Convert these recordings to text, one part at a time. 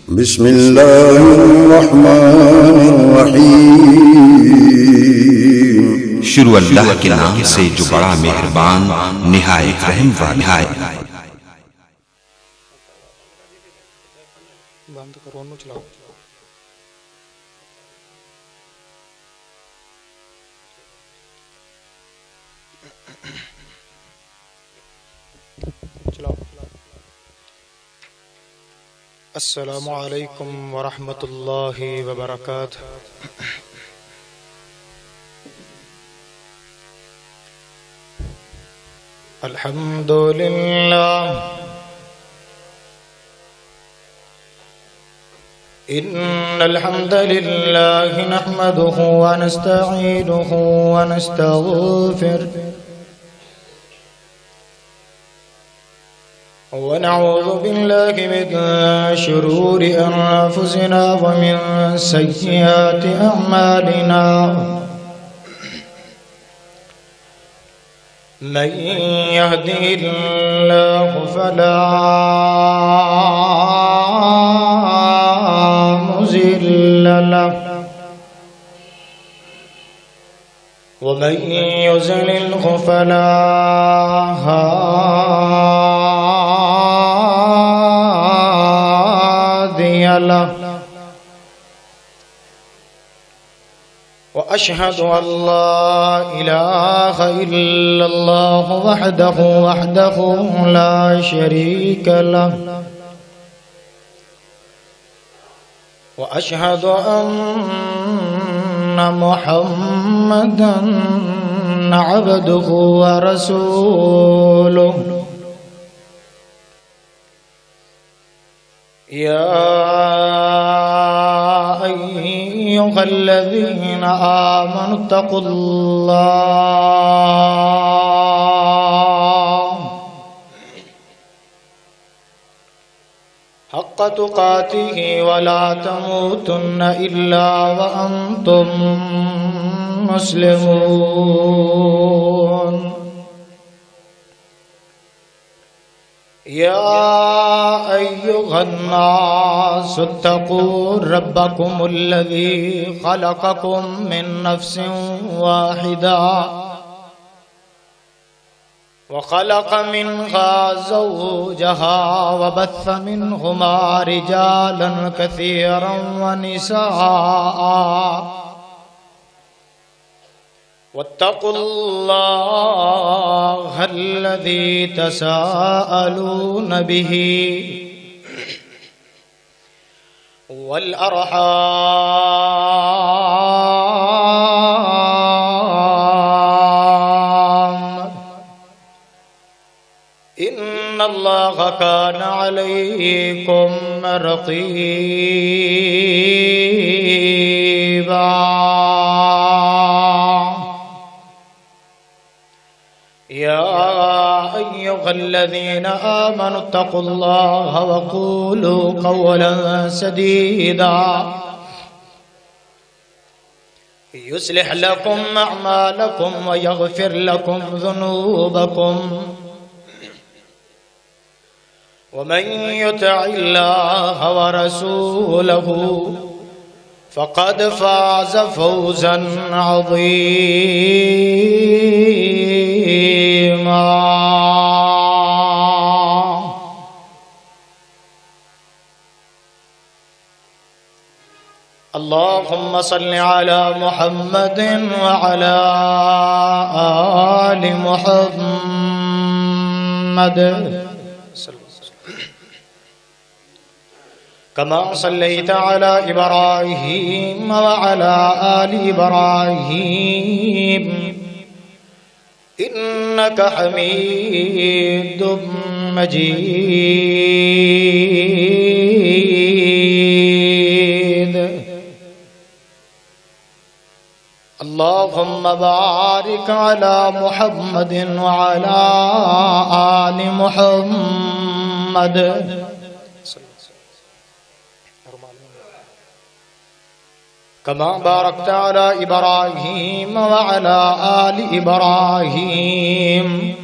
بسم اللہ الرحمن الرحیم شروع اللہ کے نام سے جو بڑا مہربان نہایت رحم والا ہے۔ بند کرو انو چلاؤ۔ السلام علیکم ورحمۃ اللہ وبرکاتہ۔ الحمد للہ ان الحمد للہ نحمده ونستعینه ونستغفره ونعوذ بالله من شرور أنفسنا ومن سيئات أعمالنا من يهده الله فلا مضل له ومن يضلل فلا هادي له وأشهد أن لا إله إلا الله وحده لا شريك له وأشهد أن محمدا عبده ورسوله يا أيها الذين آمنوا اتقوا الله حق تقاته ولا تموتن إلا وأنتم مسلمون يا أيها الناس اتقوا ربكم الذي خلقكم من نفس واحدة وخلق منها زوجها وبث منهما رجالا كثيرا ونساء واتقوا الله الذي تساءلون به والأرحام إن الله كان عليكم رقيبا يا أيها الذين آمنوا اتقوا الله وقولوا قولا سديدا يصلح لكم أعمالكم ويغفر لكم ذنوبكم ومن يطع الله ورسوله فقد فاز فوزا عظيما اللهم صل على محمد وعلى آل محمد كما صليت على إبراهيم وعلى آل إبراهيم إنك حميد مجيد اللهم بارك على محمد وعلى آل محمد كما باركت على إبراهيم وعلى آل إبراهيم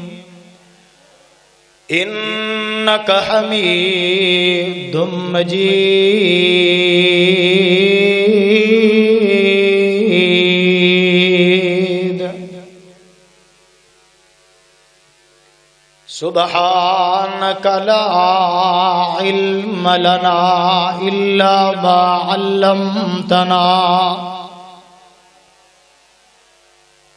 إن إنك حميد مجيد سبحانك لا علم لنا إلا ما علمتنا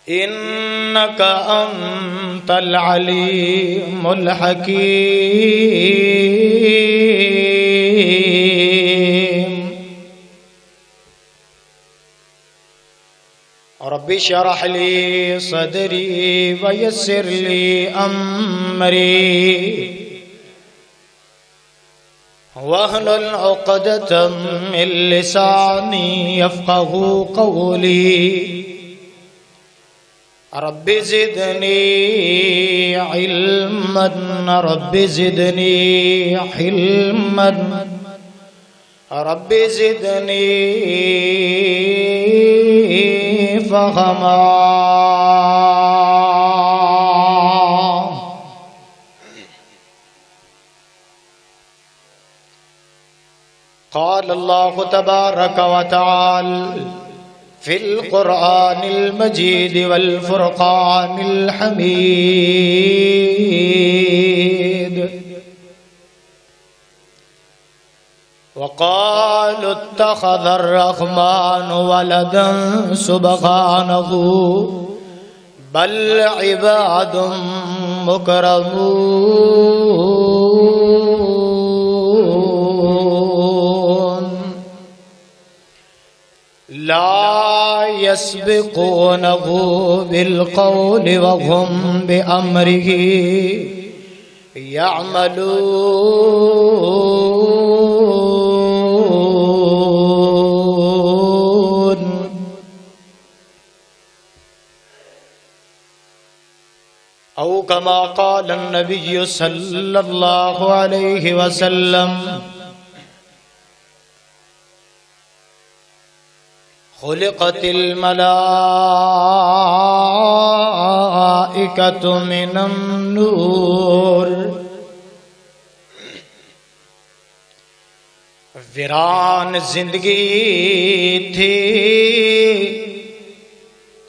إنك أنت العليم الحكيم رب اشرح لي صدري ويسر لي أمري واحلل عقدة من لساني يفقهوا قولي رب زدني علما رب زدني حلما رب زدني فهما قال الله تبارك وتعالى في القرآن المجيد والفرقان الحميد وقالوا اتخذ الرحمن ولدا سبحانه بل عباد مكرمون لا يسبقونه بالقول وهم بأمره يعملون أو كما قال النبي صلى الله عليه وسلم خلقت الملائكة من النور ویران زندگی تھی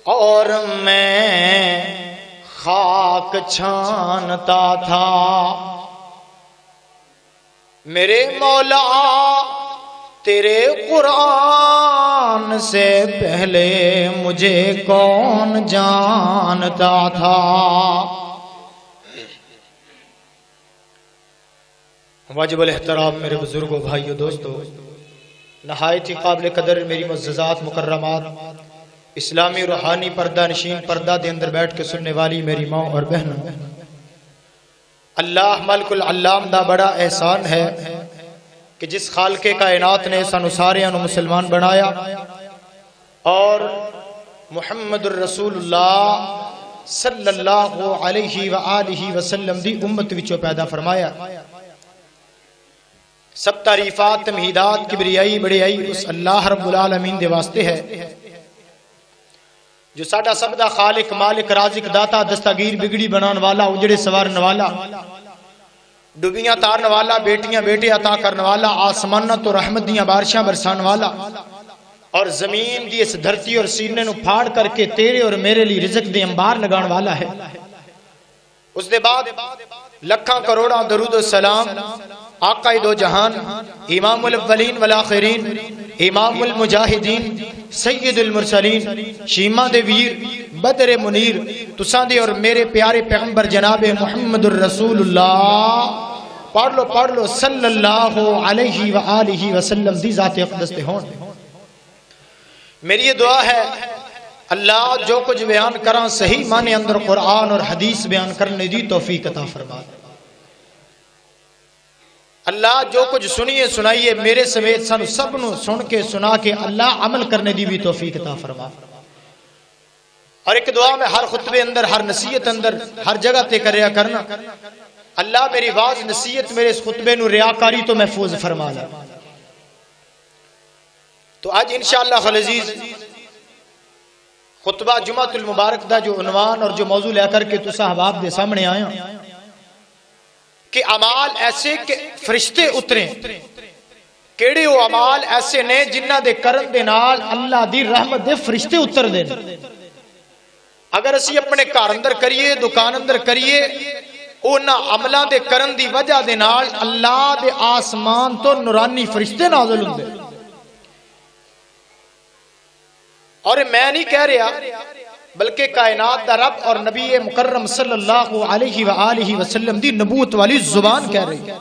اور میں خاک چھانتا تھا میرے مولا تیرے قرآن سے پہلے مجھے کون جانتا تھا واجب الاحترام میرے بزرگوں بھائیوں دوستوں نہایت ہی قابل قدر میری معززات مکرمات اسلامی روحانی پردہ نشین پردہ دے اندر بیٹھ کے سننے والی میری ماں اور بہنوں اللہ ملک العلام دا بڑا احسان ہے کہ جس خالق کائنات نے سانو ساریاں نو مسلمان بنایا اور محمد الرسول اللہ صلی اللہ علیہ وآلہ وسلم دی امت وچوں پیدا فرمایا سب تعریفات تمہیدات کبریائی بڑیائی اس اللہ رب العالمین دے واسطے ہے جو ساڈا سب دا خالق مالک رازق داتا دستگیر بگڑی بنان والا اجڑے سوارن والا ڈبیاں تارن والا بیٹیاں بیٹے عطا کرن والا آسمانہ تو رحمت دیاں بارشاں برسان والا اور زمین دی اس دھرتی اور سینے نو پھاڑ کر کے تیرے اور میرے لیے رزق دے انبار لگان والا ہے اس دے بعد لکھاں کروڑاں درود و سلام آقا دو جہان امام الاولین والآخرین امام المجاہدین سید المرسلین شیمہ دے ویر بدر منیر تساں دے اور میرے پیارے پیغمبر جناب محمد الرسول اللہ پڑھ لو صلی اللہ علیہ وآلہ وسلم دی ذات اقدس دے ہون میری یہ دعا ہے اللہ جو کچھ بیان کراں صحیح معنی اندر قرآن اور حدیث بیان کرنے دی توفیق عطا فرما اللہ جو کچھ سنیے سنائیے میرے سمیت سن سب نو سن کے سنا کے اللہ عمل کرنے دی بھی توفیق عطا فرما اور ایک دعا میں ہر خطبے اندر ہر نصیحت اندر ہر جگہ تے کریا کرنا اللہ میری واز نصیحت میرے اس خطبے نو ریاکاری تو محفوظ فرما لے تو آج انشاءاللہ خالعزیز خطبہ جمعۃ المبارک دا جو عنوان اور جو موضوع لے کر کے تسا احباب دے سامنے آیا کہ اعمال ایسے کہ فرشتے اتریں. کیڑے وہ اعمال ایسے نے جنہ دے کرن دے نال اللہ دی رحمت دے فرشتے اتر دے. اگر اسی اپنے گھر اندر کریے دکان اندر کریے اونا عملہ دے کرن دی وجہ دے نال اللہ دے آسمان تو نورانی فرشتے نازل ہوندے. اور میں نہیں کہہ رہا بلکہ کائنات دا رب اور نبی مکرم صلی اللہ علیہ وآلہ وسلم دی نبوت والی زبان کہہ رہی.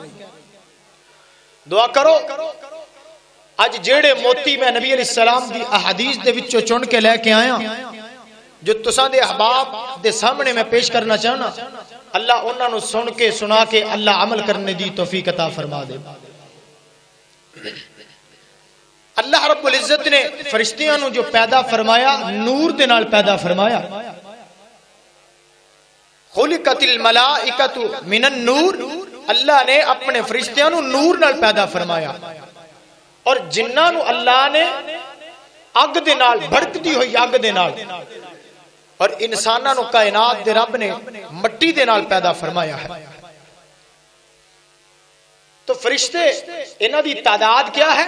دعا کرو اج جیڑے موتی میں نبی علیہ السلام دی احادیث دے وچوں چن کے لے کے آیا جو تساں دے احباب دے سامنے میں پیش کرنا چاہنا، اللہ انہاں نو سن کے سنا کے اللہ عمل کرنے دی توفیق عطا فرما دے. اللہ رب العزت نے فرشتیاں نو جو پیدا فرمایا نور دے نال پیدا فرمایا. خلقت الملائکۃ من النور، اللہ نے اپنے فرشتیاں نو نور نال پیدا فرمایا. اور جنہاں نو اللہ نے اگ دے نال بھڑکدی ہوئی اگ دے نال، اور انساناں نو کائنات دے رب نے مٹی دے نال پیدا فرمایا ہے. تو فرشتے انہاں دی تعداد کیا ہے،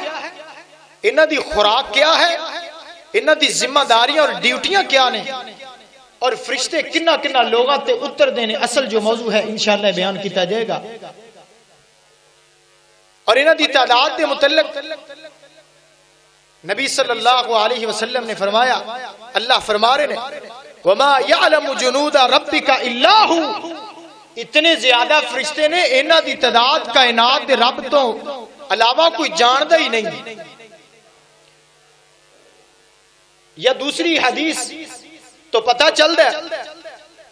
انہاں دی خوراک کیا ہے، انہاں دی ذمہ داریاں اور ڈیوٹیاں کیا نے، اور فرشتے کنہ کنہ لوگاں تے اتر دینے اصل جو موضوع ہے انشاءاللہ بیان کیتا جائے گا. اور انہاں دی تعداد دے متعلق نبی صلی اللہ علیہ وسلم نے فرمایا، اللہ فرما رہے نے وَمَا يَعْلَمُ جُنُودَ رَبِّكَ إِلَّا هُ، اتنے زیادہ فرشتے نے انہاں دی تعداد کائنات دے رب تو علاوہ کوئی جاندا ہی نہیں. یا دوسری حدیث تو پتہ چل ہے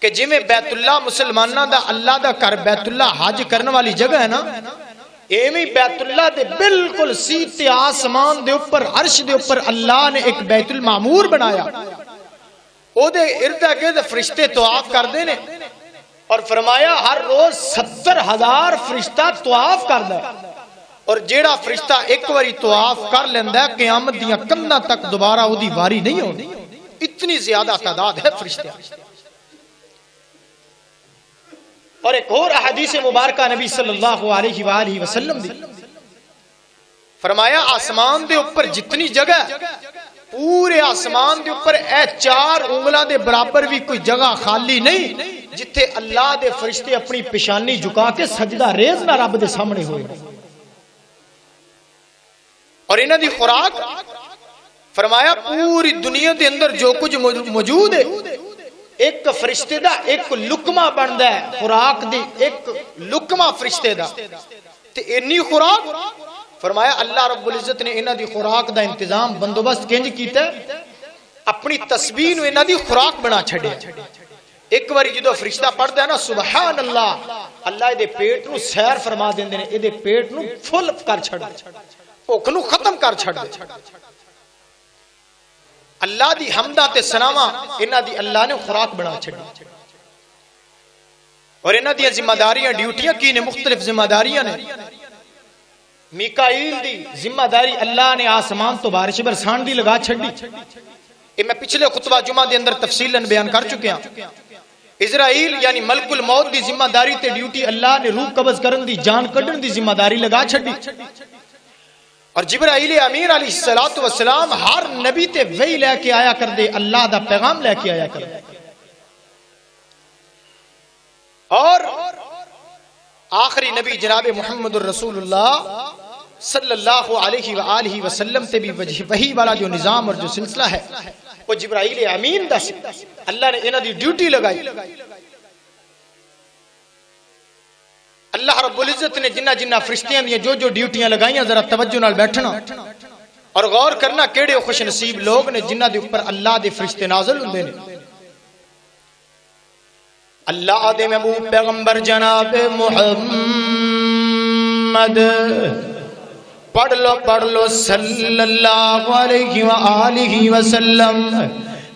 کہ جی میں بیت اللہ مسلمانہ دا اللہ دا کر بیت اللہ حج کرنے والی جگہ ہے نا، ایمی بیت اللہ دے بالکل سیتے آسمان دے اوپر عرش دے اوپر اللہ نے ایک بیت المعمور بنایا. او دے ارد گرد فرشتے طواف کر دینے، اور فرمایا ہر روز 70,000 فرشتہ طواف کر دے. اور جیڑا فرشتہ ایک واری طواف کر لیندہ ہے قیامت دیاں کندہ تک دوبارہ وہ دی واری نہیں ہوتی. اتنی زیادہ تعداد ہے فرشتے. اور ایک اور احادیث مبارکہ نبی صلی اللہ علیہ وآلہ وسلم دی فرمایا آسمان دے اوپر جتنی جگہ پورے آسمان دے اوپر اے 4 انگلاں دے برابر بھی کوئی جگہ خالی نہیں جتھے اللہ دے فرشتے اپنی پیشانی جھکا کے سجدہ ریز نہ رب دے سامنے ہوئے. اور انہاں دی خوراک فرمایا پوری دنیا دے اندر جو کچھ موجود ہے ایک فرشتے دا ایک لقمہ بندا ہے، خوراک دی ایک لقمہ فرشتے دا. تے اتنی خوراک فرمایا اللہ رب العزت نے انہاں دی خوراک دا انتظام بندوبست کنج کیتا ہے، اپنی تسبیح نو انہاں دی خوراک بنا چھڈیا. ایک باری جدو فرشتہ پڑھدا ہے نا سبحان اللہ، اللہ دے پیٹ نو سیر فرما دیندے نے، دے پیٹ نو فل کر چھڈ دے، بھوک نو ختم کر چھڈ دے. اللہ دی حمدہ تے ثناواں انہاں دی اللہ نے خوراک بنا چھڈی. اور انہاں دی ذمہ داریاں ڈیوٹیاں کی نے، مختلف ذمہ داریاں نے. میکائیل دی ذمہ داری اللہ نے آسمان تو بارش برسان دی لگا چھڈی. یہ میں پچھلے خطبہ جمعہ دے اندر تفصیلاً بیان کر چکے ہیں. اسرائیل یعنی ملک الموت دی ذمہ داری تے ڈیوٹی اللہ نے روح قبض کرن دی جان کڈن دی ذمہ داری لگا چھڈی. اور جبرائیل امین علیہ السلام ہر نبی تے وحی لے کے آیا کر دے، اللہ دا پیغام لے کے آیا کر دے. اور آخری نبی جناب محمد الرسول اللہ صلی اللہ علیہ وآلہ وسلم تے بھی وحی والا جو نظام اور جو سلسلہ ہے وہ جبرائیل امین دا سی. اللہ نے انہاں دی ڈیوٹی لگائی. اللہ رب العزت نے جنہ جنہ فرشتیاں دی جو جو ڈیوٹیاں لگائیاں ذرا توجہ نال بیٹھنا اور غور کرنا کیڑے خوش نصیب لوگ نے جنہ دے اوپر اللہ دے فرشتے نازل ہوندے نے. اللہ دے محبوب پیغمبر جناب محمد پڑھ لو صلی اللہ علیہ وآلہ وسلم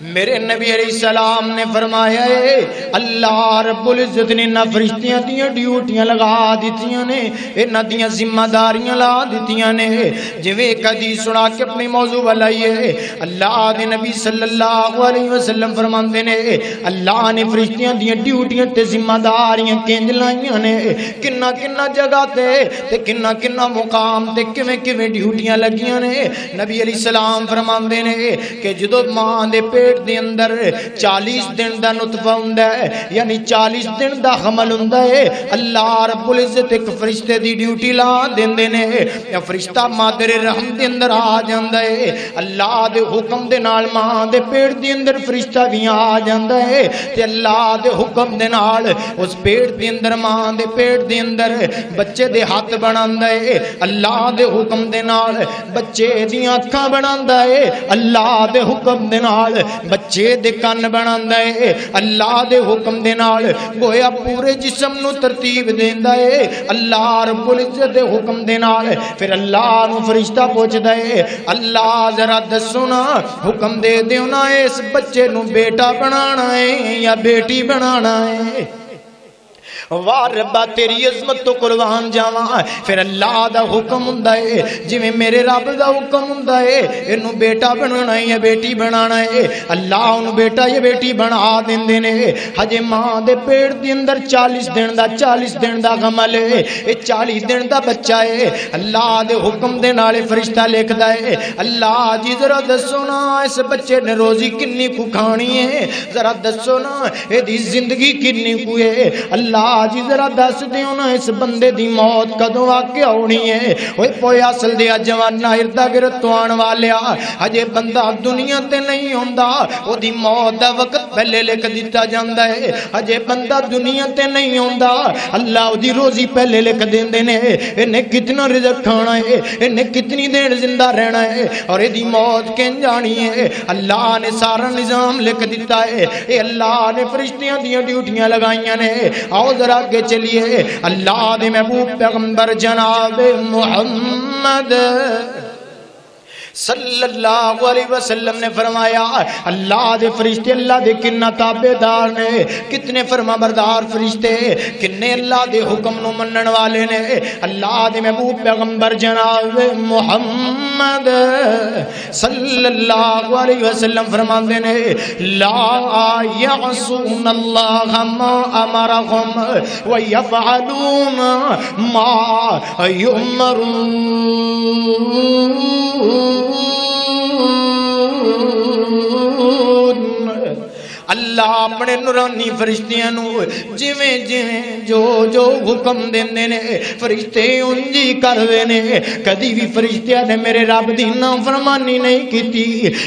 میرے نبی علیہ السلام نے فرمایا ہے اللہ رب العزت نے نہ فرشتیاں دیاں ڈیوٹیاں لگا دیتیاں نے انہاں دیاں ذمہ داریاں لا دیتیاں نے جویں ایک حدیث سنا کے اپنی موضوع بلائیے اللہ دے نبی صلی اللہ علیہ وسلم فرماندے نے اللہ نے فرشتیاں دیاں ڈیوٹیاں تے ذمہ داریاں کنج لائیاں نے کنا کنا جگہ تے کنا مقام تے کیویں کیویں ڈیوٹیاں لگیاں نے نبی علیہ السلام فرماندے نے کہ جدوں ماں دے پیٹ دے اندر 40 دن دا نطفہ ہوندا ہے یعنی 40 دن دا حمل ہوندا ہے اللہ رب العزت ایک فرشتے دی ڈیوٹی لا دیندے نے یا فرشتہ مادر رحم دے اندر آ جاندا ہے اللہ دے حکم دے نال ماں دے پیٹ دے اندر فرشتہ بھی آ جاندا ہے تے اللہ دے حکم دے نال اس پیٹ دے اندر ماں دے پیٹ دے اندر بچے دے ہاتھ بناندا ہے اللہ دے حکم دے نال بچے دیاں اکھاں بناندا ہے اللہ دے حکم دے نال بچے دے کان بناندا ہے اللہ دے حکم دے نال گویا پورے جسم نو ترتیب دیندا ہے اللہ رب العزت دے حکم دے نال پھر اللہ نو فرشتہ پوچھدا ہے اللہ ذرا دسو نا حکم دے دیو نا اس بچے نو بیٹا بنانا ہے یا بیٹی بنانا ہے واہ ربا تیری عظمت تو قربان جاواں پھر اللہ دا حکم ہوندا ہے جویں میرے رب دا حکم ہوندا ہے اینو بیٹا بنانا ہے یا بیٹی بنانا ہے اللہ اونوں بیٹا یا بیٹی بنا دیندے نے ہجے ماں دے پیٹ دے اندر 40 دن دا حمل ہے اے 40 دن دا بچہ ہے اللہ دے حکم دے نال فرشتہ لکھدا ہے اللہ جی ذرا دسو نا اس بچے نے روزی کنی کو کھانی ہے ذرا دسو نا اے دی زندگی کنی کو ہے اللہ جی ذرا دس دیو نا اس بندے دی موت کدوں آ کے آنی ہے اوے پویا اصل دیا جوانا اردا گرد تو آن والیا ہجے بندہ دنیا تے نہیں ہوندا او دی موت دا وقت پہلے لکھ دیتا جاندا ہے ہجے بندہ دنیا تے نہیں ہوندا اللہ او دی روزی پہلے لکھ دیندے نے اینے کتنا رزق کھانا ہے اینے کتنی دیر زندہ رہنا ہے اور دی موت کیں جانی ہے اللہ نے سارا نظام لکھ دیتا ہے اے اللہ نے فرشتیاں دیاں ڈیوٹیاں لگائیاں نے آؤ ذرا آگے چلیے اللہ دے محبوب پیغمبر جناب محمد صلی اللہ علیہ وسلم نے فرمایا اللہ دے فرشتے اللہ دے کنا تابعدار نے کتنے فرما بردار فرشتے کنے اللہ دے حکم نو منن والے نے اللہ دے محبوب پیغمبر جناب محمد صلی اللہ علیہ وسلم فرماندے نے لا یعصون اللہ ما امرهم ویفعلون ما یؤمرون اللہ اپنے نورانی فرشتیاں نو جویں جویں جو حکم دیندے نے فرشتے انجی کردے نے کدی بھی فرشتیاں نے میرے رب دی نافرمانی نہیں کیتی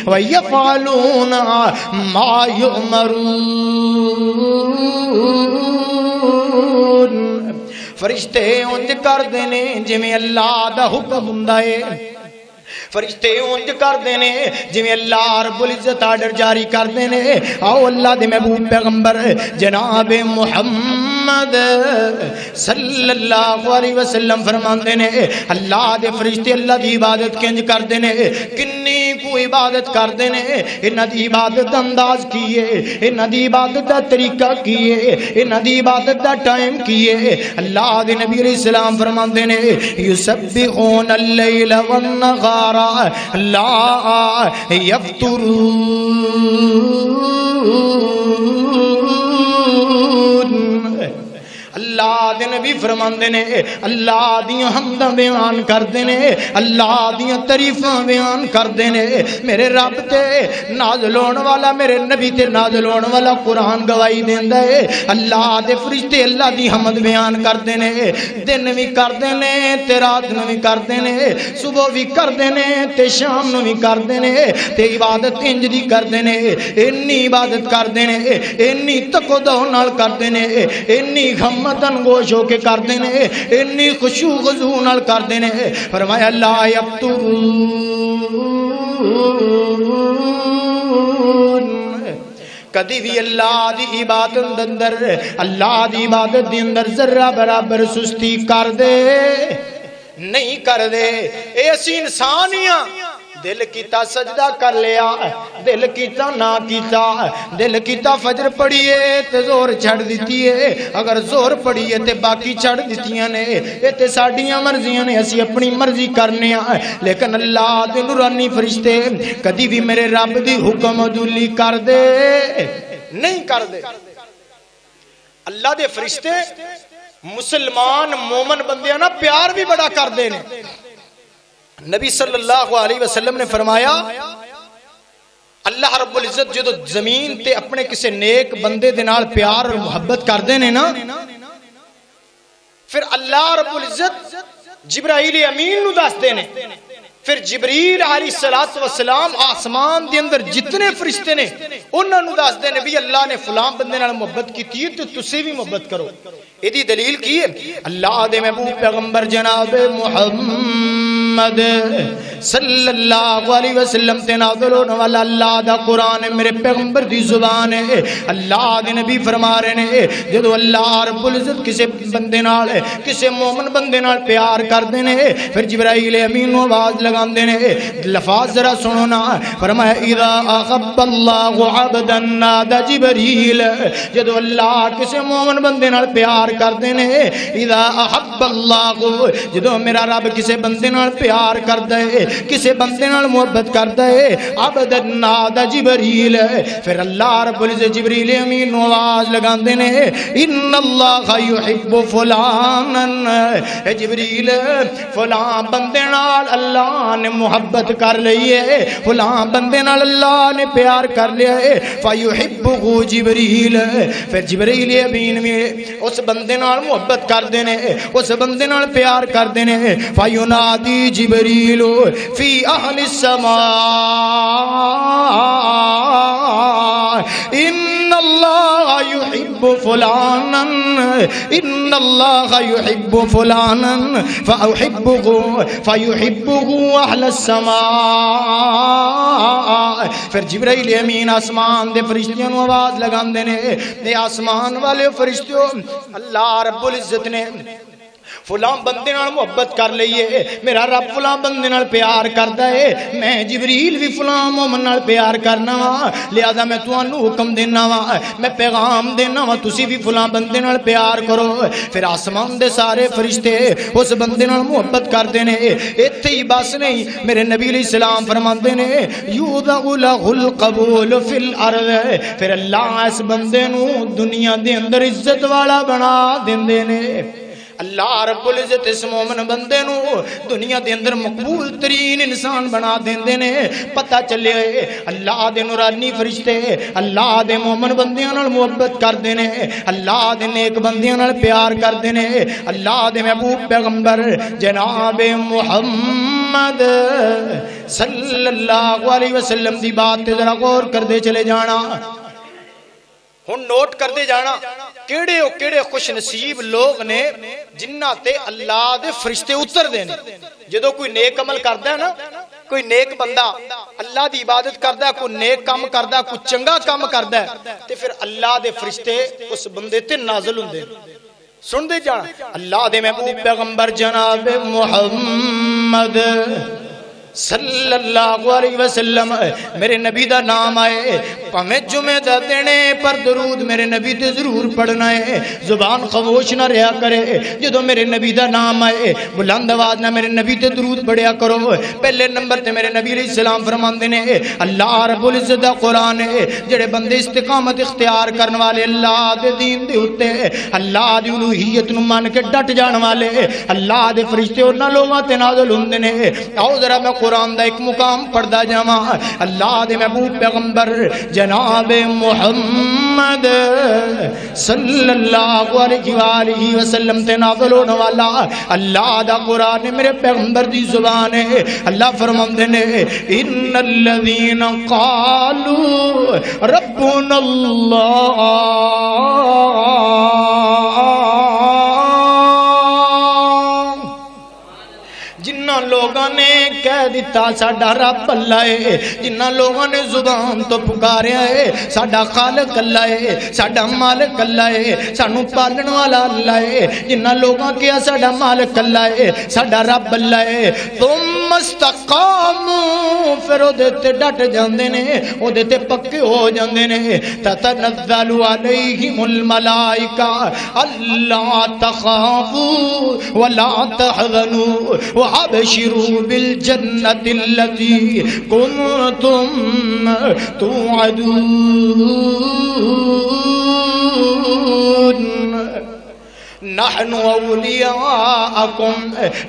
وَيَفْعَلُونَ مَا يُؤْمَرُونَ فرشتے انج کردے نے جویں اللہ دا حکم ہوندا ہے فرشتے اونج کردے نے جویں اللہ رب العزت آرڈر جاری کردے نے آؤ اللہ دے محبوب پیغمبر جناب محمد صلی اللہ علیہ وسلم فرماندے نے اللہ دے فرشتے اللہ دی عبادت کنج کردے نے کنی کو عبادت کردے نے انہاں دی عبادت انداز کیے انہاں دی عبادت دا طریقہ کیے انہاں دی عبادت دا ٹائم کیے اللہ دے نبی علیہ السلام فرماندے نے یسبحون اللیل والنہار لا یفترون اللہ دے نبی فرماندے نے اللہ دیاں حمداں بیان کردے نے اللہ دیاں تعریفاں بیان کردے نے میرے رب تے نازل ہون والا میرے نبی تے نازل ہون والا قرآن گواہی دیندا ہے اللہ دے فرشتے اللہ دی حمد بیان کردے نے دن وی کردے نے تے رات نو وی کردے نے صبح وی کردے نے تے شام نو وی کردے نے تے عبادت انج دی کردے نے انی عبادت کردے نے انی تقوی نال کردے نے انی ہمتن گوش ہو کے کردے نے انی خشوع خضوع نال کردے نے فرمایا لا یفترون کدی بھی اللہ دی عبادت اندر اللہ دی عبادت دی اندر ذرہ برابر سستی کر دے نہیں کر دے ایسی انسانیاں دل کیتا سجدہ کر لیا دل کیتا نہ کیتا دل کیتا فجر پڑھیے تے زور چھڑ دیتی ہے اگر زور پڑھیے تے باقی چھڑ دیتیاں نے اے تے ساڈیاں مرضیاں نے اسی اپنی مرضی کرنے ہیں لیکن اللہ دے نورانی فرشتے کدی بھی میرے رب دی حکم عدولی کر دے نہیں کر دے اللہ دے فرشتے مسلمان مومن بندیاں نا پیار بھی بڑا کر دے نے نبی صلی اللہ علیہ وسلم نے فرمایا اللہ رب العزت جدو زمین تے اپنے کسے نیک بندے دے نال پیار اور محبت کر دے نے نا پھر اللہ رب العزت جبرائیل امین نو دس دے نے پھر جبریل علیہ السلام آسمان دے اندر جتنے فرشتے نے انہاں نو دس دے نبی اللہ نے فلاں بندے نال محبت کیتی ہے تو تسی بھی محبت کرو ایدی دلیل کی ہے اللہ دے محبوب پیغمبر جناب محمد صلی اللہ علیہ وسلم تے نازل ہونے والا اللہ دا قرآن میرے پیغمبر دی زبان ہے اللہ دے نبی فرما رہے نے جدو اللہ رب العزت کسے بندے نال کسے مومن بندے نال پیار کر دے نے پھر جبرائیل امین آواز لگا دے نے لفاظ ذرا سنو نا فرمایا اذا احب اللہ عبدا نادى جبریل جدو اللہ کسے مومن بندے نال پیار کر دے نے اذا احب اللہ جدو میرا رب کسے بندے نال پیار کر دے کسے بندے نال محبت کردا ہے عبد نادى جبریل پھر اللہ رب العزت جبریل امین آواز لگاندے نے ان اللہ یحب فلانا اے جبریل فلاں بندے نال اللہ نے محبت کر لئی ہے فلاں بندے نال اللہ نے پیار کر لیا ہے فیحبہ جبریل پھر جبریل امین میں اس بندے نال محبت کر دینے اس بندے نال پیار کر دینے فینادی جبریل فی اہل السماء ان اللہ یحب فلانا ان اللہ یحب فلانا فاحبہ فیحبہ اہل السماء پھر جبرائیل امین آسمان دے فرشتیاں نو آواز لگان دینے دے آسمان والے فرشتیوں اللہ رب العزت نے فلاں بندے نال محبت کر لئیے میرا رب فلاں بندے نال پیار کردا ہے میں جبریل بھی فلاں مومن نال پیار کرنا وا لہذا میں تانوں حکم دینا وا میں پیغام دینا وا تسی بھی فلاں بندے نال پیار کرو پھر آسمان دے سارے فرشتے اس بندے نال محبت کردے نے ایتھے ہی بس نہیں میرے نبی علیہ السلام فرماندے نے یوضع لہ القبول فی الارض پھر اللہ اس بندے نو دنیا دے اندر عزت والا بنا دیندے نے اللہ رب العزت اس مومن بندے نو دنیا دے اندر مقبول ترین انسان بنا دیندے نے پتہ چلے اللہ دے نورانی فرشتے اللہ دے مومن بندیاں نال محبت کردے نے اللہ دے نیک بندیاں نال پیار کردے نے اللہ دے محبوب پیغمبر جناب محمد صلی اللہ علیہ وسلم دی بات تے ذرا غور کردے چلے جانا ہن نوٹ کردے جانا کیڑے خوش نصیب لوگ نے جنہ تے اللہ دے فرشتے اتر دے نے جدو کوئی نیک عمل کردا ہے نا کوئی نیک بندہ اللہ دی عبادت کردا ہے کوئی نیک کام کردا ہے کوئی چنگا کام کردا ہے تے پھر اللہ دے فرشتے اس بندے تے نازل ہوندے سن دے جانا اللہ دے محبوب پیغمبر جناب محمد صلی اللہ علیہ وسلم میرے نبی دا نام آئے پہمیں جمعہ دا دینے پر درود میرے نبی تے ضرور پڑھنا ہے زبان خاموش نہ رہا کرے جدو میرے نبی دا نام آئے بلند آواز نہ میرے نبی تے درود پڑھیا کرو پہلے نمبر تے میرے نبی علیہ السلام فرماندے نے اللہ رب العزت دا قرآن ہے جڑے بندے استقامت اختیار کرن والے اللہ دے دین دے ہوتے اللہ دی الوہیت نو مان کے ڈٹ جان والے اللہ دے فرشتے انہاں لوگاں تے نازل ہوندے نے آؤ ذرا میں قرآن دا ایک مقام پڑھدا جاواں اللہ دے محبوب پیغمبر جناب محمد صلی اللہ علیہ وآلہ وسلم تے نازل ہونے والا اللہ دا قرآن میرے پیغمبر دی زبان ہے اللہ فرماندے نے ان الذین قالوا ربنا اللہ جنہ لوگاں نے کہہ دیتا ساڈا رب اللہ ہے جنہ لوگاں نے زبان تو پکاریا ہے ساڈا خالق اللہ ہے ساڈا مالک اللہ ہے سانو پالن والا اللہ ہے جنہ لوگاں کیا ساڈا مالک اللہ ہے ساڈا رب اللہ ہے ثم استقاموا پھر او دے تے ڈٹ جاندے نے او دے تے پکے ہو جاندے نے تتنزل علیہم الملائکہ الا تخافوا ولا تحزنوا وابشروا بالجنۃ التي كنتم توعدون نحن اولیاءکم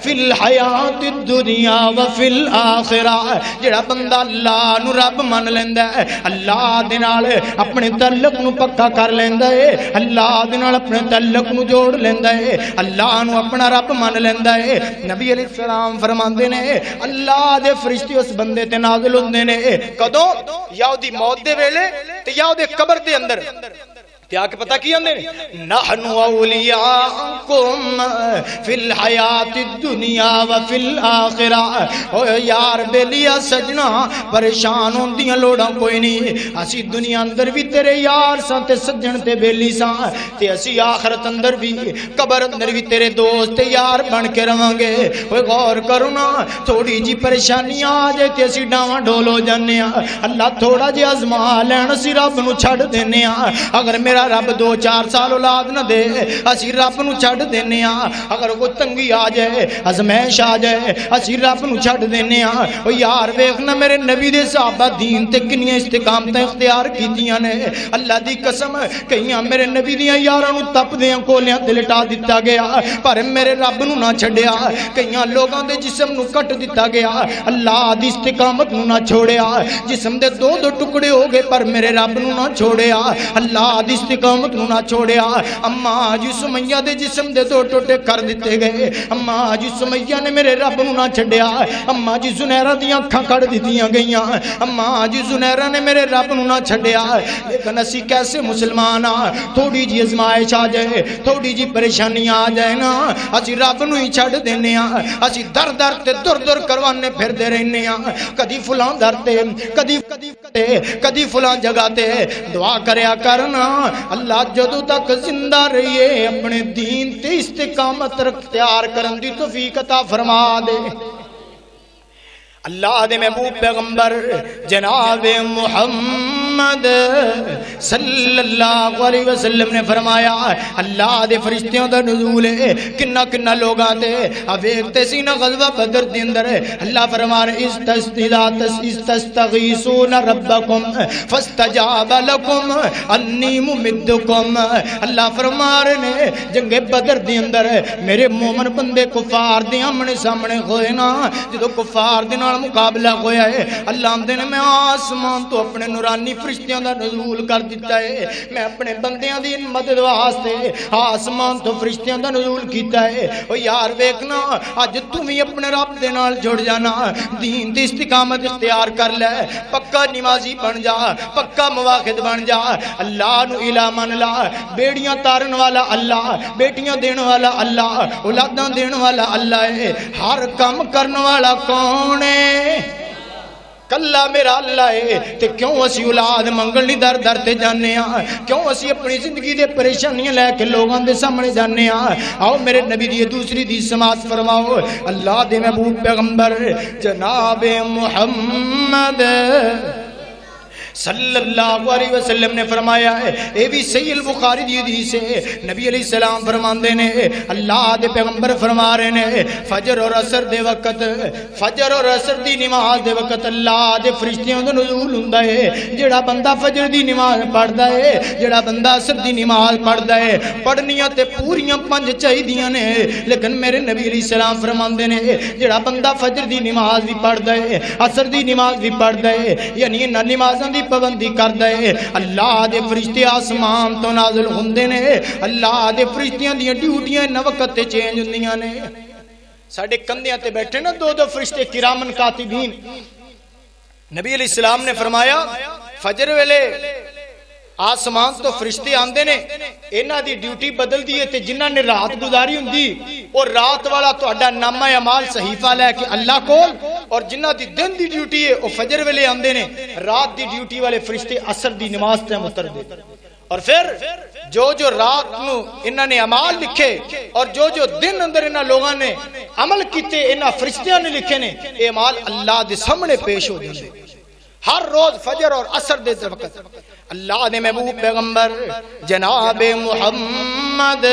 فی الحیات الدنیا وفی الاخرہ. جڑا بندہ اللہ نو رب من لیندا ہے اللہ دے نال اپنے تعلق نو پکا کر لیندا ہے اللہ دے نال اپنے تعلق نو جوڑ لیندا ہے اللہ نو اپنا رب من لیندا ہے. نبی علیہ السلام فرماندے نے اللہ دے فرشتے اس بندے تے نازل ہوندے نے کدوں یا اودی موت دے ویلے تے یا اودے قبر دے اندر کیا کہ پتہ کی اندے نحن اولیاءکم فی الحیات الدنیا وفی الاخرہ. او یار بیلیا سجنا پریشان ہوندیاں لوڑاں کوئی نہیں اسی دنیا اندر بھی تیرے یار ساں تے سجن تے بیلی ساں تے اسی آخرت اندر بھی قبر اندر بھی تیرے دوست تے یار بن کے رہاں گے. اوے غور کرو نا تھوڑی جی پریشانی آ جائے تے اسی ڈاواں ڈول ہو جانے ہاں اللہ تھوڑا جی آزما لین اسی رب نو چھڑ دینے ہاں. اگر میرا رب 2-4 سال اولاد نہ دے اسی رب نو چھڑ دینے ہاں. اگر کوئی تنگی آ جائے ازمائش آ جائے اسی رب نو چھڑ دینے ہاں. او یار ویکھنا میرے نبی دے صحابہ دین تے کنیاں استقامتاں اختیار کیتیاں نے اللہ دی قسم کئیاں میرے نبی دیاں یاراں نو تپ دیاں کولیاں تے لٹا دتا گیا پر میرے رب نو نہ چھڈیا. کئیاں لوگاں دے جسم نو کٹ دتا گیا اللہ دی استقامت نو نہ چھوڑیا جسم دے 2 ٹکڑے ہو گئے پر میرے رب نو نہ چھوڑیا اللہ دی استقامت نو نہ چھوڑیا. اماں جی سمیہ دے جسم دے 2 ٹوٹے کر دیتے گئے اماں جی سمیہ نے میرے رب نو نہ چھڈیا. اماں جی زنیرہ دی اکھاں کڑ دتیاں گئیاں اماں جی زنیرہ نے میرے رب نو نہ چھڈیا. لیکن اسی کیسے مسلمان ہاں تھوڑی جی ازمائش آ جائے تھوڑی جی پریشانی آ جائے نا اسی رب نو ہی چھڈ دینے ہاں. اسی در در تے در کروانے پھردے رہنے ہاں کدی فلاں در تے کدی فلاں جگہ تے دعا کریا کرنا اللہ جدو تک زندہ رہیے اپنے دین تے استقامت اختیار کرن دی توفیق عطا فرما دے. اللہ دے محبوب پیغمبر جناب محمد صلی اللہ علیہ وسلم نے فرمایا اللہ دے فرشتیوں دا نزول ہے کنا کنا لوگاں تے اب ایک تے سی نا غزوہ بدر دے اندر اللہ فرما رہے استستغیثون ربکم فاستجاب لکم انی ممدکم. اللہ فرما رہے نے جنگ بدر دے اندر میرے مومن بندے کفار دے آمنے سامنے ہوئے نا جدو کفار دے مقابلہ ہویا ہے اللہ آمدے نے میں آسمان تو اپنے نورانی فرشتیاں دا نزول کر دیتا ہے میں اپنے بندیاں دی مدد واسطے آسمان تو فرشتیاں دا نزول کیتا ہے. او یار ویکھنا اج تم ہی اپنے رب دے نال جڑ جانا دین دی استقامت اختیار کر لے پکا نمازی بن جا پکا مواحد بن جا اللہ نو الہ من لا. بیڑیاں تارن والا اللہ بیٹیاں دین والا اللہ اولاداں دین والا اللہ ہے. ہر کام کرن والا کون ہے کلا میرا اللہ ہے. تے کیوں اسی اولاد منگل نہیں در در تے جانے ہاں کیوں اسی اپنی زندگی دے پریشانیاں لے کے لوگاں دے سامنے جانے ہاں. آؤ میرے نبی دی دوسری دی سماعت فرماؤ اللہ دے محبوب پیغمبر جناب محمد صلی اللہ علیہ وسلم نے فرمایا ہے اے بھی صحیح البخاری دی حدیث ہے نبی علیہ السلام فرماندے نے اللہ دے پیغمبر فرما رہے نے فجر اور عصر دے وقت فجر اور عصر دی نماز دے وقت اللہ دے فرشتیاں دا نزول ہوندا ہے. جڑا بندہ فجر دی نماز پڑھدا ہے جڑا بندہ عصر دی نماز پڑھدا ہے پڑھنیاں تے پوریاں 5 چاہیدیاں نے لیکن میرے نبی علیہ السلام فرماندے نے جڑا بندہ فجر دی نماز بھی پڑھدا ہے عصر دی نماز بھی پڑھدا ہے یعنی انہاں نمازاں دی پابندی کردا ہے اللہ دے فرشتے آسمان تو نازل ہوندے نے. اللہ دے فرشتیاں دی ڈیوٹیاں نہ وقت تے چینج ہوندیاں نے. ساڈے کندھیاں تے بیٹھے نا 2 فرشتے کرامن کاتبین نبی علیہ السلام نے فرمایا فجر ویلے آسمان تو فرشتے آندے نے انہاں دی ڈیوٹی بدل دی ہے تے جنہاں نے رات گزاری ہوندی اور رات والا تہاڈا نامہ اعمال صحیفہ لے کے اللہ کول اور جنہاں دی دن دی ڈیوٹی ہے او فجر ویلے آندے نے رات دی ڈیوٹی والے فرشتے عصر دی نماز تے اتر دے. اور پھر جو جو رات نو انہاں نے اعمال لکھے اور جو جو دن اندر انہاں لوگاں نے عمل کیتے انہاں فرشتیاں نے لکھے نے اے اعمال اللہ دے سامنے پیش ہو جاندے ہر روز فجر اور عصر دے وقت اللہ نے محبوب پیغمبر جناب محمد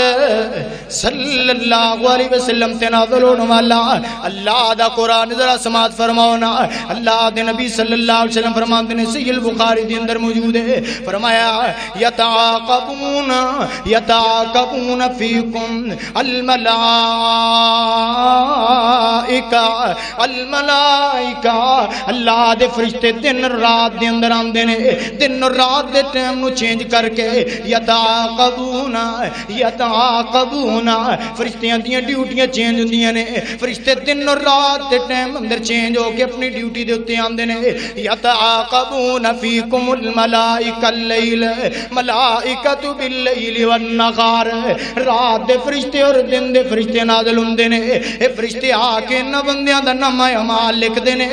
صلی اللہ علیہ وسلم تے نازل ہونے والا اللہ دا قرآن ذرا سماعت فرماؤنا اللہ دے نبی صلی اللہ علیہ وسلم فرماتے ہیں صحیح البخاری دے اندر موجود ہے فرمایا یتعاقبون فیکم الملائکہ اللہ دے فرشتے دن رات دے اندر آندے نے دن رات دے ٹائم نو چینج کر کے یتعاقبون فرشتیاں دیاں ڈیوٹیاں چینج ہوندیاں نے فرشتے دن رات دے ٹائم اندر چینج ہو کے اپنی ڈیوٹی دے اوتے آندے نے یتعاقبون فیکم الملائکہ اللیل ملائکۃ باللیل والنہار رات دے فرشتے اور دن دے فرشتے نازل ہوندے نے اے فرشتے آ کے انہاں بندیاں دا نام اعمال لکھ دے نے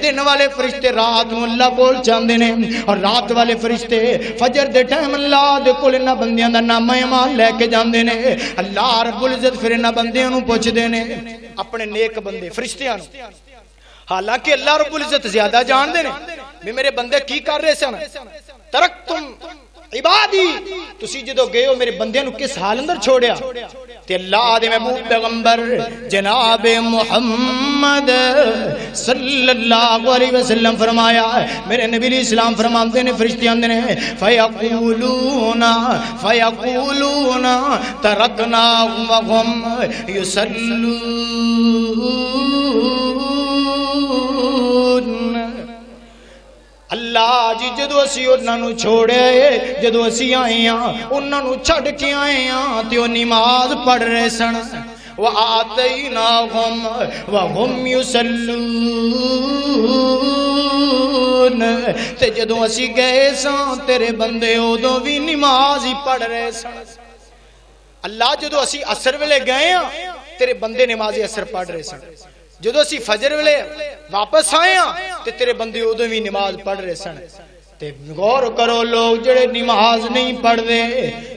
دن والے فرشتے رات نو اللہ کول جاندے نے اور رات والے فرشتے فجر دے ٹائم اللہ دے کول انہاں بندیاں دا نام اعمال لے کے جاندے نے اللہ رب العزت پھر انہاں بندیاں نو پوچھدے نے اپنے نیک بندے فرشتیاں نو حالانکہ اللہ رب العزت زیادہ جان دے نے بھی میرے بندے کی کر رہے سن ترکتم عبادی تسی جدو گئے ہو میرے بندیاں نو کس حال اندر چھوڑیا تے اللہ دے محبوب پیغمبر جناب محمد صلی اللہ علیہ وسلم فرمایا میرے نبی علیہ السلام فرماتے ہیں فرشتے آندے نے فیقولون ترکناہم وہم یصلون اللہ جی جدو اسی انہاں نو چھوڑے جدو اسی آئے ہیں انہاں نو چھڑ کے آئے ہیں تے وہ نماز پڑھ رہے سن وَآتَيْنَاهُمْ وَهُمْ يُصَلُّونَ تے جدو اسی گئے سان تیرے بندے ادو بھی نماز ہی پڑھ رہے سن اللہ جدو اسی عصر ویلے گئے ہیں تیرے بندے نماز عصر پڑھ رہے سن جدو اسی فجر ویلے واپس آئے ہیں تے تیرے بندے ادو بھی نماز پڑھ رہے سن تے غور کرو لوگ جڑے نماز نہیں پڑھ دے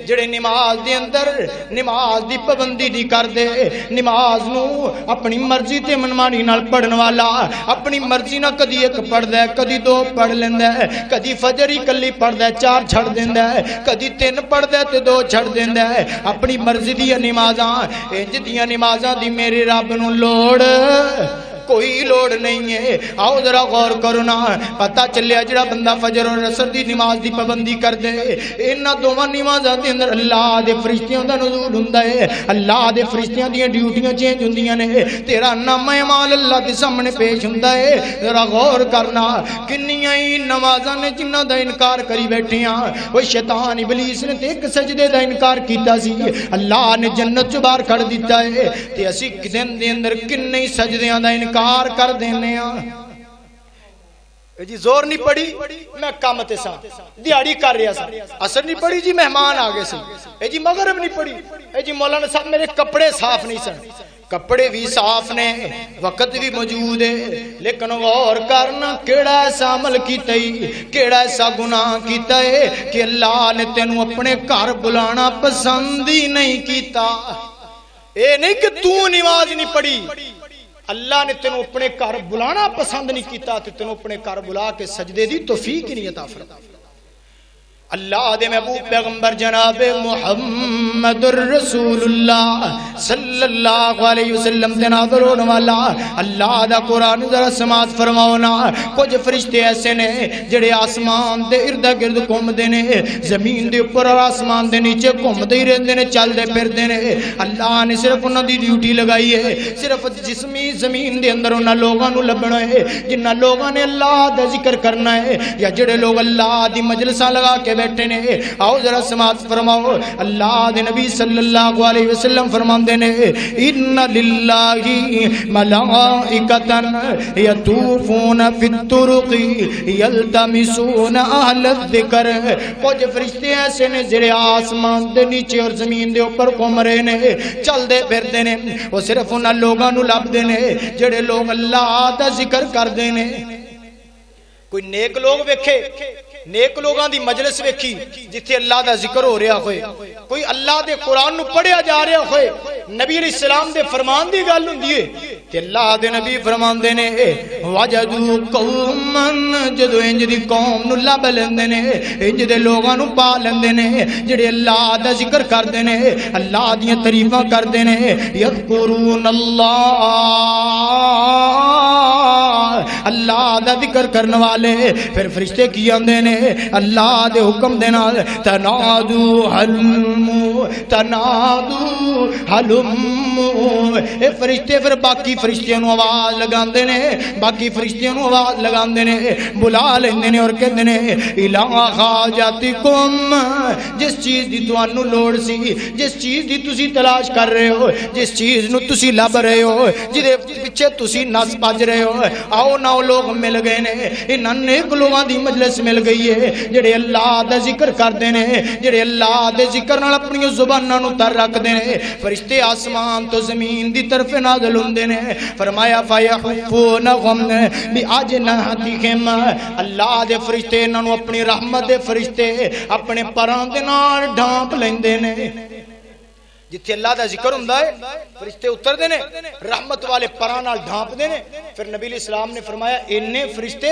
جڑے نماز دے اندر نماز دی پابندی نہیں کر دے نماز نو اپنی مرضی تے منمانی نال پڑھن والا اپنی مرضی نال کدی ایک پڑھدا ہے کدی دو پڑھ لیندا ہے کدی فجر ہی کلی پڑھدا ہے چار چھڑ دیندا ہے کدی تین پڑھدا ہے تے دو چھڑ دیندا ہے اپنی مرضی دی نمازاں انج دیاں نمازاں دی میرے رب نو لوڑ کوئی لوڑ نہیں ہے آؤ ذرا غور کرو نا پتہ چلیا جڑا بندہ فجر اور عصر دی نماز دی پابندی کر دے انہاں دوواں نمازاں دے اندر اللہ دے فرشتیاں دا نزول ہوندا ہے اللہ دے فرشتیاں دیاں ڈیوٹیاں چینج ہوندیاں نے تیرا نام اعمال اللہ دے سامنے پیش ہوندا ہے ذرا غور کرنا کنیاں ہی نمازاں نے جنہاں دا انکار کری بیٹھے ہیں وہ شیطان ابلیس نے تے ایک سجدے دا انکار کیتا سی اللہ نے جنت چ باہر کھڑ دتا ہے تے اسی دن دے اندر کنے سجدیاں دا انکار کر دینے جی زور نہیں پڑی میں کام تے سا دیہڑی کر رہا سا اثر نہیں پڑی جی مہمان آگے سی جی مغرب نہیں پڑی جی مولانا صاحب میرے کپڑے صاف نہیں سن کپڑے بھی صاف نے وقت بھی موجود ہے لیکن غور کرنا کیڑا ایسا عمل کیتا ہی کیڑا ایسا گناہ کیتا ہے کہ اللہ نے تینوں اپنے گھر بلانا پسند ہی نہیں کیتا اے نہیں کہ تو نماز نہیں پڑھی اللہ نے تینوں اپنے گھر بلانا پسند نہیں کیتا تے تینوں اپنے گھر بلا کے سجدے دی توفیق نہیں عطا فرما اللہ دے محبوب پیغمبر جناب محمد الرسول اللہ صلی اللہ علیہ وسلم تے نازل ہونے والا اللہ دا قرآن ذرا سماعت فرماؤنا کچھ فرشتے ایسے نے جڑے آسمان دے ارد گرد گھومدے نے زمین دے اوپر اور آسمان دے نیچے گھومدے ہی رہندے نے چلدے پھردے نے اللہ نے صرف انہاں دی ڈیوٹی لگائی ہے صرف جسمی زمین دے اندر انہاں لوگاں نو لبنا ہے جنہاں لوگاں نے اللہ دا ذکر کرنا ہے یا جڑے لوگ اللہ دی مجلساں لگا کے بیٹھے نے آؤ ذرا سماعت فرماؤ اللہ دے نبی صلی اللہ علیہ وسلم فرماندے نے ان للہ ملائکۃ یطوفون فی الطرق یلتمسون اہل الذکر کچھ فرشتے ایسے نے جڑے آسمان دے نیچے اور زمین دے اوپر گھوم رہے نے چل دے پھردے نے وہ صرف انہاں لوگاں نو لبدے نے جڑے لوگ اللہ دا ذکر کردے نے کوئی نیک لوگ ویکھے نیک لوگاں دی مجلس ویکھی جتھے اللہ دا ذکر ہو رہا ہوئے، کوئی اللہ دے قرآن نو پڑھیا جا رہا ہوئے، نبی علیہ السلام دے فرمان دی گل ہوندی ہے تے اللہ دے نبی فرماندے نے وجدوا قوما جدو انج دی قوم نو لب لیندے نے، انج دے لوگاں نو پا لیندے نے جڑے اللہ دا ذکر کردے نے، اللہ دیاں تعریفاں کردے نے، یذکرون اللہ دا ذکر کرن والے پھر فرشتے کی آندے نے اللہ دے حکم دے نال تنادو حلمو تنادو حلمو، اے فرشتے پھر باقی فرشتیاں نو آواز لگاندے نے، باقی فرشتیاں نو آواز لگاندے نے، بلا لیندے نے اور کہندے نے الا حاجاتکم، جس چیز دی تانوں لوڑ سی، جس چیز دی تسی تلاش کر رہے ہو، جس چیز نو تسی لب رہے ہو، جدے پیچھے تسی نس بج رہے ہو، آؤ نو لوگ مل گئے نے، انہاں نیک لوگاں دی مجلس مل گئی ہے جڑے اللہ دا ذکر کردے نے، جڑے اللہ دے ذکر نال اپنی زباناں نو تر رکھدے نے، فرشتے آسمان تو زمین دی طرف نازل ہوندے نے، فرمایا فیحفونہم باجنحتہم، اللہ دے فرشتے انہاں نو اپنی رحمت دے فرشتے اپنے پراں دے نال ڈھانپ لیندے نے، جتھے اللہ دا ذکر ہوندا ہے فرشتے اتر دے نے، رحمت والے پراں نال ڈھانپ دے نے۔ پھر نبی علیہ السلام نے فرمایا اننے فرشتے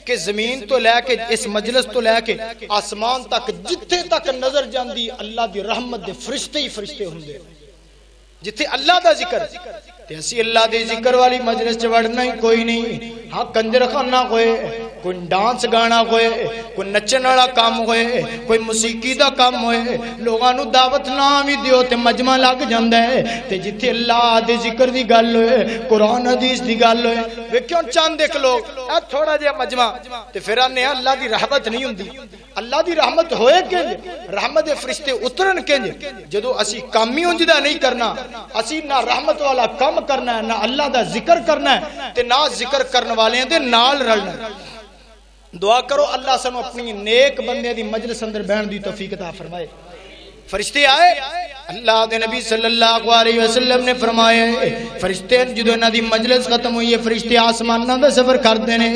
کہ زمین تو لے کے اس مجلس تو لے کے آسمان تک جتھے تک نظر جاندی اللہ دی رحمت دے فرشتے ہی فرشتے ہوندے، جتھے اللہ دا ذکر تے اسی اللہ دے ذکر والی مجلس چ وڑنا ہی کوئی نہیں، ہاں کنجر خانہ ہوئے، کوئی ڈانس گانا ہوئے، کوئی نچن والا کام ہوئے، کوئی موسیقی دا کام ہوئے، لوگاں نو دعوت نہ وی دیو تے مجمع لگ جاندا ہے، تے جتھے اللہ دے ذکر دی گل ہوئے، قرآن حدیث دی گل ہوئے، ویکھو چند ایک لوگ اے تھوڑا جہا مجمع تے پھر آنے اللہ دی رحمت نہیں ہوندی، اللہ دی رحمت ہوئے کنج، رحمت دے فرشتے اترن کنج، جدو اسی کام ہی انج دا نہیں کرنا، اسی نہ رحمت والا کام کرنا ہے، نہ اللہ دا ذکر کرنا ہے تے نہ ذکر کرن والے دے نال رلنا ہے۔ دعا کرو اللہ سانو اپنی نیک بندے دی مجلس اندر بیٹھن دی توفیق عطا فرمائے۔ فرشتے آئے، اللہ دے نبی صلی اللہ علیہ وسلم نے فرمایا فرشتے جدو انہاں دی مجلس ختم ہوئی ہے فرشتے آسماناں دا سفر کردے نے،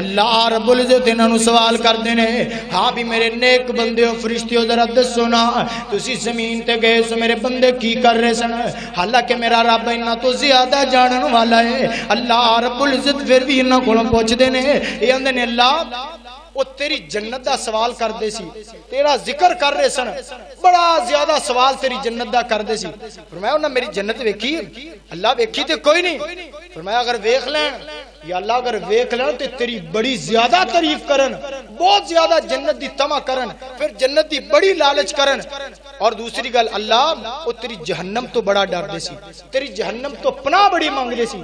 اللہ رب العزت انہاں نو سوال کردے نے ہاں بھی میرے نیک بندے ہو فرشتے ذرا دسو نا تسی زمین تے گئے سو میرے بندے کی کر رہے سن، حالانکہ میرا رب انہاں تو زیادہ جانن والا ہے، اللہ رب العزت پھر بھی انہاں کولوں پوچھدے نے اے اندے نے اللہ وہ تیری جنت دا سوال کر دے سی، تیرا ذکر کر رہے سن، بڑا زیادہ سوال تیری جنت دا کر دے سی، فرمایا انہاں میری جنت ویکھی، اللہ ویکھی تے کوئی نہیں، فرمایا اگر ویکھ لین یا اللہ اگر ویکھ لین تے تیری بڑی زیادہ تعریف کرن، بہت زیادہ جنت دی طمع کرن، پھر جنت دی بڑی لالچ کرن، اور دوسری گل اللہ وہ تیری جہنم تو بڑا ڈر دے سی، تیری جہنم تو پناہ بڑی مانگ دے سی۔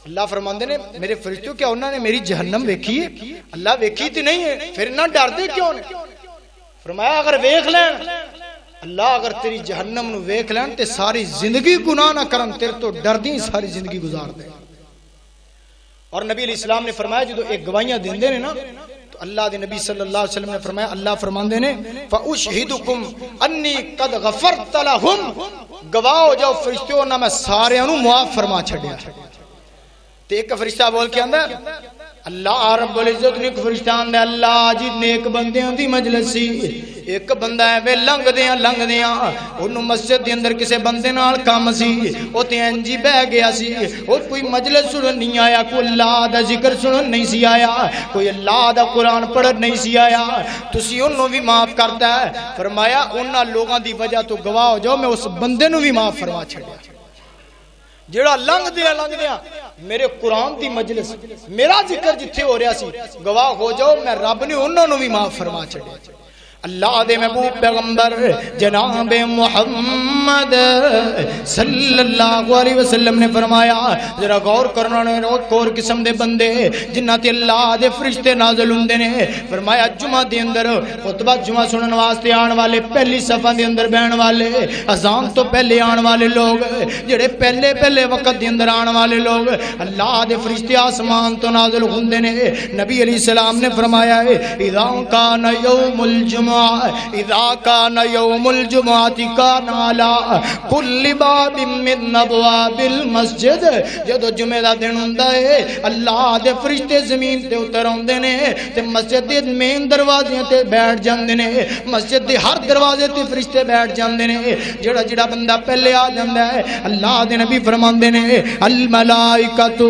اللہ فرماندے نے میرے فرشتوں کیا انہوں نے میری جہنم ویکھی ہے؟ اللہ ویکھی تے نہیں ہے، پھر نہ ڈر دے کیوں نے؟ فرمایا اگر ویکھ لین اللہ اگر تیری جہنم نو ویکھ لین تے ساری زندگی گناہ نہ کرن، تیرے تو ڈر دی ساری زندگی گزار دے۔ اور نبی علیہ السلام نے فرمایا جدو ایک گواہیاں دیندے نے نا تو اللہ دے نبی صلی اللہ علیہ وسلم نے فرمایا اللہ فرماندے نے فَأُشْهِدُكُمْ أَنِّي قَدْ غَفَرْتَ لَهُمْ، گواہ ہو جاؤ فرشتوں نہ میں سارے انہوں معاف فرما چھڑیا۔ تے ایک فرشتہ بول کے اندر اللہ رب العزت نے ایک فرشتہ اندر اللہ جی نیک بندیاں دی مجلس سی، ایک بندہ ہے وے لنگ دیاں انہوں مسجد دی اندر کسے بندے نال کام سی، او تے انجی بہ گیا سی، او کوئی مجلس سنن نہیں آیا، کوئی اللہ دا ذکر سنن نہیں سی آیا، کوئی اللہ دا قرآن پڑھن نہیں سی آیا، تسی انہوں بھی معاف کرتا ہے، فرمایا انہاں لوگاں دی وجہ تو گواہ ہو جاؤ میں اس بندے نو بھی معاف فرما چھڑیا جڑا لنگ دیا میرے قرآن دی مجلس میرا ذکر جتھے ہو رہا سی، گواہ ہو جاؤ میں رب نے انہوں نے بھی معاف فرما چھڑیا۔ اللہ دے محبوب پیغمبر جناب محمد صلی اللہ علیہ وسلم نے فرمایا ذرا غور کرنا نے اور قسم دے بندے جنہ تے اللہ دے فرشتے نازل ہوندے نے، فرمایا جمعہ دے اندر خطبہ جمعہ سنن واسطے آن والے پہلی صفحہ دے اندر بیٹھن والے اذان تو پہلے آن والے لوگ جڑے پہلے وقت دے اندر آن والے لوگ اللہ دے فرشتے آسمان تو نازل ہوندے نے۔ نبی علیہ السلام نے فرمایا اذا کان یوم الجمعہ الجمعہ اذا کان یوم الجمعہ کان علی کل باب من ابواب المسجد جدو جمعہ دا دن ہوندا ہے اللہ دے فرشتے زمین تے اتر اوندے نے تے مسجد دے مین دروازے تے بیٹھ جاندے نے مسجد دے ہر دروازے تے فرشتے بیٹھ جاندے نے جڑا جڑا بندہ پہلے آ جاندا ہے اللہ دے نبی فرماندے نے الملائکۃ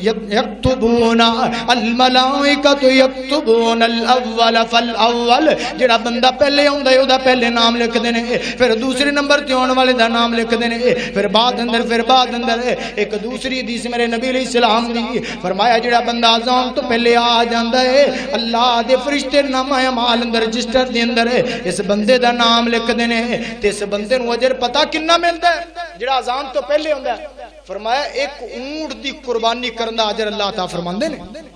یکتبون الملائکۃ یکتبون الاول فالاول جڑا بندہ پہلے آندا ہے او دا پہلے نام لکھ دے نے پھر دوسرے نمبر تے آن والے دا نام لکھ دے نے پھر بعد اندر ایک دوسری حدیث میرے نبی علیہ السلام دی فرمایا جڑا بندہ اذان تو پہلے آ جاندا ہے اللہ دے فرشتے نامہ اعمال اندر رجسٹر دے اندر اس بندے دا نام لکھ دے نے تے اس بندے نو اجر پتہ کنا ملدا ہے جڑا اذان تو پہلے ہوندا ہے فرمایا ایک اونٹ دی قربانی کرن دا اجر اللہ تعالی فرماندے نے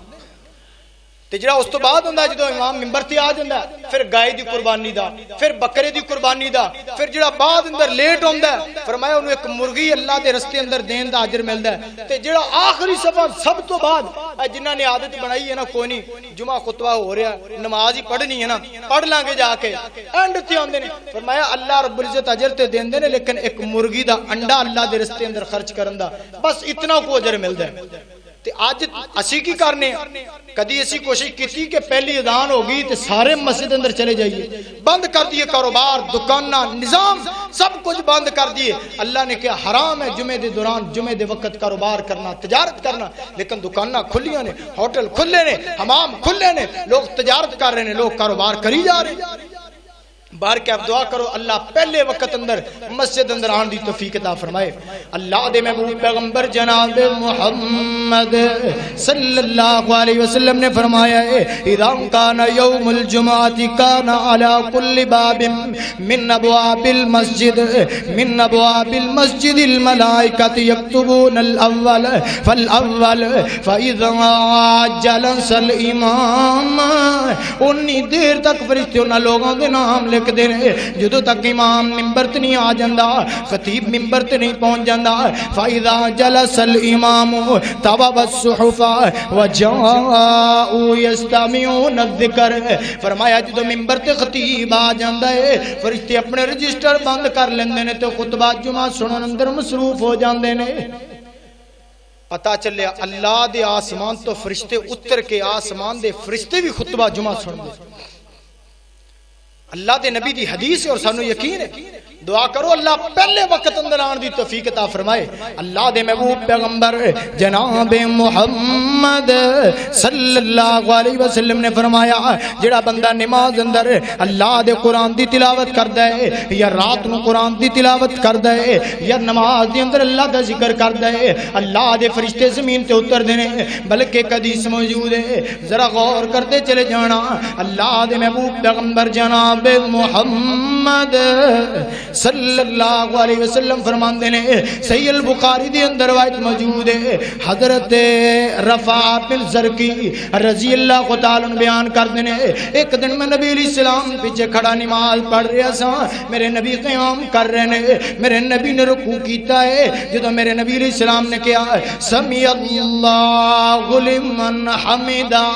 تے جڑا اس تو بعد ہوندا جدو امام منبر تے آ جاندا پھر گائے دی قربانی دا پھر بکرے دی قربانی دا پھر جڑا بعد اندر لیٹ ہوندا فرمایا اونوں ایک مرغی اللہ دے رستے اندر دین دا اجر ملدا ہے تے جڑا آخری صفحہ سب تو بعد جنہاں نے عادت بنائی ہے نا کوئی نہیں جمعہ خطبہ ہو رہا ہے نماز ہی پڑھنی ہے نا پڑھ لیں گے جا کے اینڈ تے اوندے نے فرمایا اللہ رب العزت اجر تے دیندے نے لیکن ایک مرغی دا انڈا اللہ دے رستے اندر خرچ کرن دا بس اتنا کو اجر ملدا ہے تے آج اسی کی کرنے کدی اسی کوشش کیتی کہ پہلی اذان ہوگی تے سارے مسجد اندر چلے جائیے بند کر دیے کاروبار دکانہ نظام سب کچھ بند کر دیے اللہ نے کہا حرام ہے جمعے دے دوران جمعے دے وقت کاروبار کرنا تجارت کرنا لیکن دکانہ کھلیاں نے ہوٹل کھلے نے حمام کھلے نے لوگ تجارت کر رہے ہیں لوگ کاروبار کری جا رہے ہیں بار کے آپ دعا کرو اللہ پہلے وقت اندر مسجد اندر آن دی توفیق عطا فرمائے اللہ دے محبوب پیغمبر جناب محمد صلی اللہ علیہ وسلم نے فرمایا ہے اذا کان یوم الجمعہ کان علی کل باب من ابواب المسجد الملائکۃ یکتبون الاول فالاول فاذا جلس الامام انی دیر تک فرشتے انہاں لوگوں دے نام لکھ دے نے جدوں تک امام منبر تے نہیں آ جاندا خطیب منبر تے نہیں پہنچ جاندا فاذا جلس الامام طبب الصحف وجاءوا يستمعون الذکر فرمایا جدوں منبر تے خطیب آ جاندا ہے فرشتے اپنے رجسٹر بند کر لیندے نے تے خطبہ جمعہ سنن اندر مصروف ہو جاندے نے پتہ چلیا اللہ دے آسمان تو فرشتے اتر کے آسمان دے فرشتے بھی خطبہ جمعہ سن دے اللہ دے نبی دی حدیث ہے اور سانو یقین ہے دعا کرو اللہ پہلے وقت اندر آن دی توفیق عطا فرمائے اللہ دے محبوب پیغمبر جناب محمد صلی اللہ علیہ وسلم نے فرمایا جڑا بندہ نماز اندر اللہ دے قرآن دی تلاوت کردا ہے یا رات نو قرآن دی تلاوت کردا ہے یا نماز دے اندر اللہ دا ذکر کردا ہے اللہ دے فرشتے زمین تے اتر دے نے بلکہ ایک حدیث موجود ہے ذرا غور کرتے چلے جانا اللہ دے محبوب پیغمبر جناب محمد صلی اللہ علیہ وسلم فرماندے نے صحیح البخاری دے اندر روایت موجود ہے حضرت رفاع بن زرقی رضی اللہ تعالی عنہ بیان کردے نے ایک دن میں نبی علیہ السلام پیچھے کھڑا نماز پڑھ رہا سا میرے نبی قیام کر رہے نے میرے نبی نے رکوع کیتا ہے جدوں میرے نبی علیہ السلام نے کہا سمیع اللہ لمن حمدا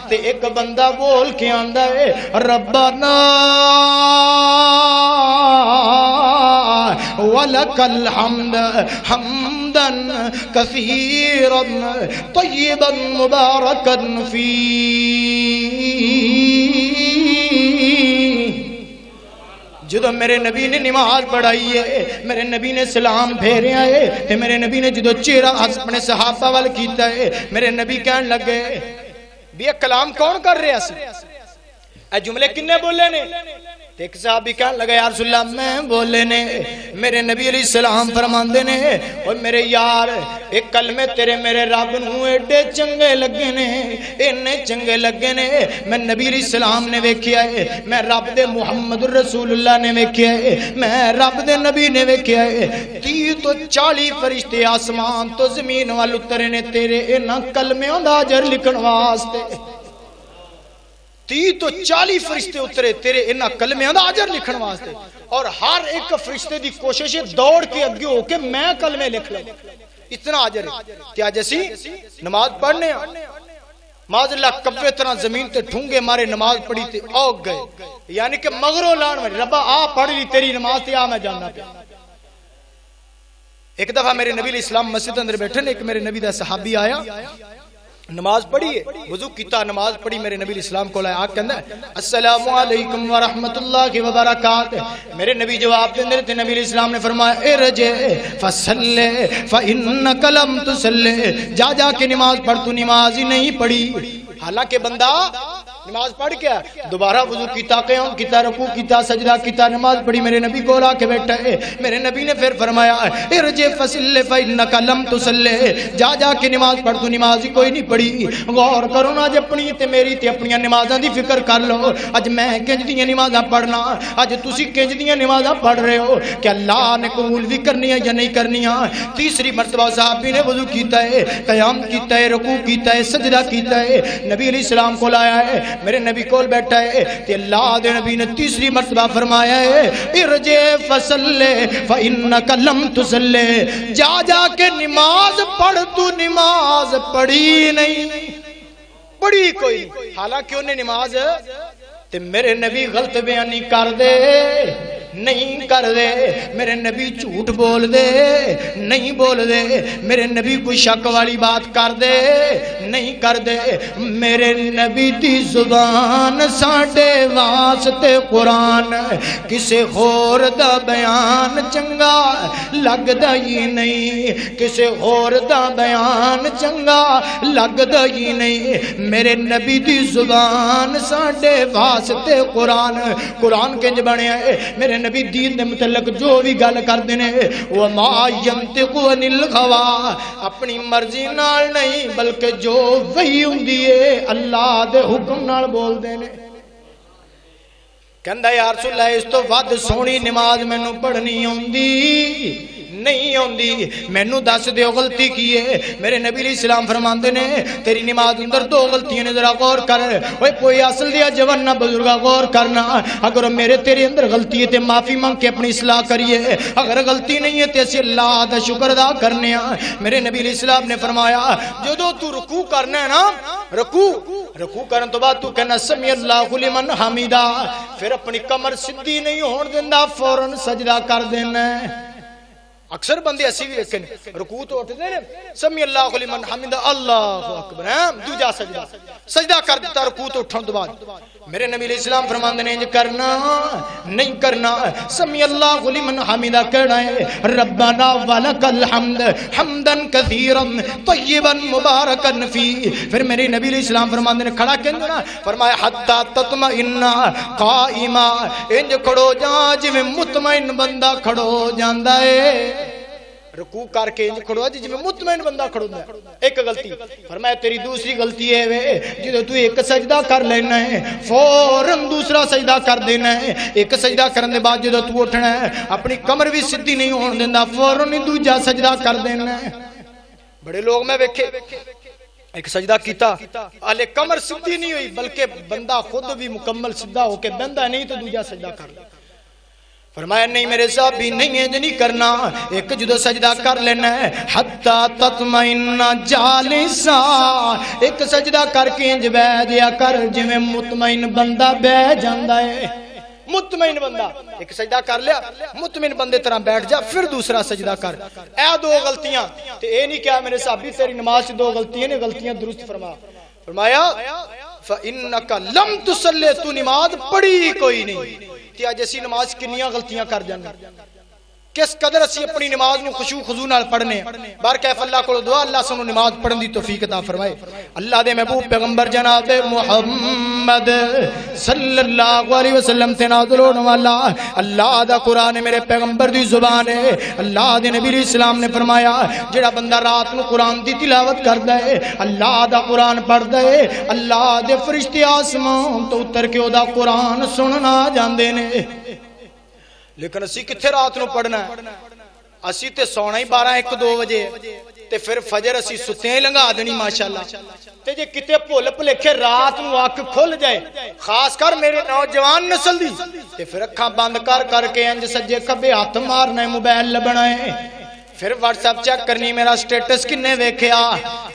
تے ایک بندہ بول کے آندا ہے ربنا ولك الحمد حمدا كثيرا طيبا مباركا فيه جدو میرے نبی نے نماز پڑھائی ہے میرے نبی نے سلام پھیریا ہے تے میرے نبی نے جدو چہرہ اپنے صحابہ وال کیتا ہے میرے نبی کہن لگے بھی یہ کلام کون کر رہا سی اے جملے کنے بولے نے ایک صحابی کہنے لگا یا رسول اللہ میں بولے نے میرے نبی علیہ السلام فرماندے نے اور میرے یار ایک کلمے تیرے میرے رب نو ایڈے چنگے لگے نے اینے چنگے لگے نے میں نبی علیہ السلام نے ویکھیا ہے میں رب دے محمد رسول اللہ نے ویکھیا ہے میں رب دے نبی نے ویکھیا ہے 30 تو 40 فرشتے آسمان تو زمین وال اترے نے تیرے انہاں کلمیاں دا اجر لکھن واسطے 30 تو 40 فرشتے اترے تیرے انہاں کلمیاں دا اجر لکھن واسطے اور ہر ایک فرشتے دی کوشش ہے دوڑ کے اگے ہو کے میں کلمے لکھ لوں اتنا اجر ہے تے اج اسی نماز پڑھنے معاذ اللہ کبے طرح زمین تے ٹھونگے مارے نماز پڑھی تے اوگ گئے، یعنی کہ مغرو لان میں ربا آ پڑھ لی تیری نماز تے آ میں جاننا پیا۔ ایک دفعہ میرے نبی علیہ السلام مسجد اندر بیٹھے نے، ایک میرے نبی دا صحابی آیا، نماز پڑھی ہے، وضو کیتا، نماز پڑھی، میرے نبی علیہ السلام کو آیا، کہندا ہے السلام علیکم ورحمت اللہ وبرکاتہ۔ میرے نبی جواب دیندے تھے، نبی علیہ السلام نے فرمایا ارجع فصلی فانک لم تصلی، جا جا کے نماز پڑھ، تو نماز ہی نہیں پڑھی۔ حالانکہ بندہ نماز پڑھ کے دوبارہ وضو کیتا، قیام کیتا، رکوع کیتا، سجدہ کیتا، نماز پڑھی، میرے نبی کو لا کے بیٹھا ہے۔ میرے نبی نے پھر فرمایا ارجع فصلی فانک لم تصلی، جا جا کے نماز پڑھ، تو نماز ہی کوئی نہیں پڑھی۔ غور کرو نا، اج اپنی تے میری تے اپنی نمازاں دی فکر کر لو، اج میں کنج دیاں نمازاں پڑھنا، اج تسی کنج دیاں نمازاں پڑھ رہے ہو کہ اللہ نے قبول بھی کرنی ہے یا نہیں کرنی ہے۔ تیسری مرتبہ صحابی نے وضو کیتا ہے، قیام کیتا ہے، رکوع کیتا ہے، سجدہ کیتا ہے، نبی علیہ السلام کو لایا ہے، میرے نبی کول بیٹھا ہے تے اللہ دے نبی نے تیسری مرتبہ فرمایا ہے ارجع فصلی فانک لم تصلی، جا جا کے نماز پڑھ، تو نماز پڑھی نہیں، پڑھی کوئی نہیں۔ حالانکہ انہیں نماز تے میرے نبی غلط بیانی کر دے نہیں کر دے، میرے نبی جھوٹ بول دے نہیں بول دے، میرے نبی کوئی شک والی بات کر دے نہیں کر دے۔ میرے نبی دی زبان ساڈے واسطے قرآن، کسے ہور دا بیان چنگا لگدا ہی نہیں، کسے ہور دا بیان چنگا لگدا ہی نہیں۔ میرے نبی دی زبان ساڈے واسطے قرآن، قرآن کنج بنیا ہے، میرے نبی دین دے متعلق جو بھی گل کردے نے وما ینطق عن الہوی، اپنی مرضی نال نہیں بلکہ جو وحی ہوندی ہے اللہ دے حکم نال بول دے نے۔ کہندا یا رسول اللہ اس تو ود سونی نماز مینوں پڑھنی ہوندی نہیں ہوندی، مینوں دس دیو غلطی کی ہے۔ میرے نبی علیہ السلام فرماندے نے تیری نماز اندر دو غلطیاں نے، ذرا غور کر، اوے کوئی اصل دیا جوانہ بزرگا غور کرنا، اگر میرے تیرے اندر غلطی ہے تے معافی مانگ کے اپنی اصلاح کریے، اگر غلطی نہیں ہے تے اسی اللہ دا شکر ادا کرنے ہاں۔ میرے نبی علیہ السلام نے فرمایا جدوں تو رکوع کرنا ہے نا، رکوع کرن تو بعد تو کہنا سمی اللہ لمن حمیدہ، پھر اپنی کمر سدھی نہیں ہون دیندا، فوراً سجدہ کر دینا ہے۔ اکثر بندے اسی بھی ایک رکوع تو اٹھتے ہیں سمی اللہ لمن حمیدہ اللہ اکبر، دوجا سجدہ کر دیتا رکوع تو اٹھن تو بعد۔ میرے نبی علیہ السلام فرماندے نے انج کرنا نہیں کرنا، سمی اللہ لمن حمیدہ کہنا ہے ربنا ولک الحمد حمدا کثیرا طیبا مبارکا فی، پھر میرے نبی علیہ السلام فرماندے نے کھڑا کہنا، فرمایا حتی تطمئن قائما، انج کھڑو جا جویں مطمئن بندہ کھڑو جاندا ہے، رکوع کر کے انج کھڑو جی میں مطمئن بندہ کھڑوندا ہے۔ ایک غلطی فرمایا تیری دوسری غلطی ہے وے جدوں تو ایک سجدہ کر لینا ہے فوراً دوسرا سجدہ کر دینا ہے، ایک سجدہ کرنے دے بعد جدوں تو اٹھنا ہے اپنی کمر بھی سیدھی نہیں ہون دیندا، فوراً ہی دوجا سجدہ کر دینا ہے۔ بڑے لوگ میں ویکھے ایک سجدہ کیتا آلے کمر سیدھی نہیں ہوئی بلکہ بندہ خود بھی مکمل سیدھا ہو کے بندہ نہیں تو دوجا سجدہ کر دے۔ فرمایا نہیں میرے صاحب بھی نہیں ہے نہیں کرنا، ایک جدو سجدہ کر لینا ہے حتی تطمئن جالسا، ایک سجدہ کر کے انج بیٹھ جیا کر جویں مطمئن بندہ بیٹھ جاندا ہے۔ مطمئن بندہ ایک سجدہ کر لیا، مطمئن بندے طرح بیٹھ جا، پھر دوسرا سجدہ کر۔ اے دو غلطیاں تے اے نہیں کیا میرے صاحب تیری نماز سے دو غلطیاں نے، غلطیاں درست فرمایا فَإِنَّكَ لَمْ تُصَلِّ، تو نماز پڑھی کوئی نہیں۔ آج اسی نماز کنیاں غلطیاں کر جانا، کس قدر اسی اپنی نماز نو خشوع خضوع نال پڑھنے، بار کیف اللہ کو دعا اللہ سنو نماز پڑھن دی توفیق عطا فرمائے۔ اللہ دے محبوب پیغمبر جناب محمد صلی اللہ علیہ وسلم تے نازل ہونے والا اللہ دا قرآن میرے پیغمبر دی زبان ہے۔ اللہ دے نبی علیہ السلام نے فرمایا جڑا بندہ رات نو قرآن دی تلاوت کردا ہے، اللہ دا قرآن پڑھدا ہے، اللہ دے فرشتے آسمان تو اتر کے او دا قرآن سننا جاندے نے۔ لیکن اسی کتھے رات نو پڑھنا ہے، اسی تے سونا ہی 12-1-2 بجے تے پھر فجر اسی ستے ہی لنگا دینی ماشاءاللہ، تے جے کتے بھول بھلیکھے رات نو اکھ کھل جائے خاص کر میرے نوجوان نسل دی تے پھر اکھاں بند کر کے انج سجے کبے ہاتھ مارنا موبائل لبنا ہے، پھر واٹس ایپ چیک کرنی میرا سٹیٹس کنے ویکھیا،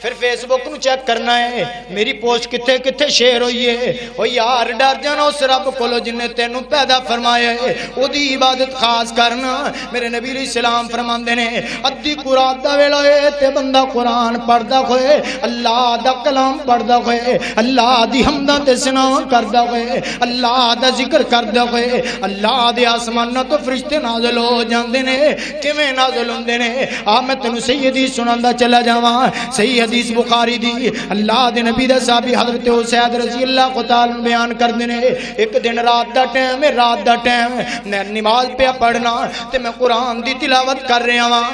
پھر فیس بک نو چیک کرنا ہے میری پوسٹ کتھے کتھے شیئر ہوئی ہے او یار ڈر جانا اس رب کولو جن نے تینوں پیدا فرمایا ہے او دی عبادت خاص کرنا میرے نبی علیہ السلام فرماندے نے ادھی قرات دا ویلا ہے تے بندہ قرآن پڑھدا ہوئے اللہ دا کلام پڑھدا ہوئے اللہ دی حمداں تے ثنا کردا ہوئے اللہ دا ذکر کردا ہوئے اللہ دے آسماناں تو فرشتے نازل ہو جاندے نے کیویں نازل ہوندے نے آ میں تینوں صحیح حدیث سناندا چلا جاواں صحیح حدیث بخاری دی اللہ دے نبی دا صحابی حضرت حسین رضی اللہ تعالی بیان کردے نے ایک دن رات دا ٹائم ہے رات دا ٹائم میں نماز پہ پڑھنا تے میں قرآن دی تلاوت کر رہا ہاں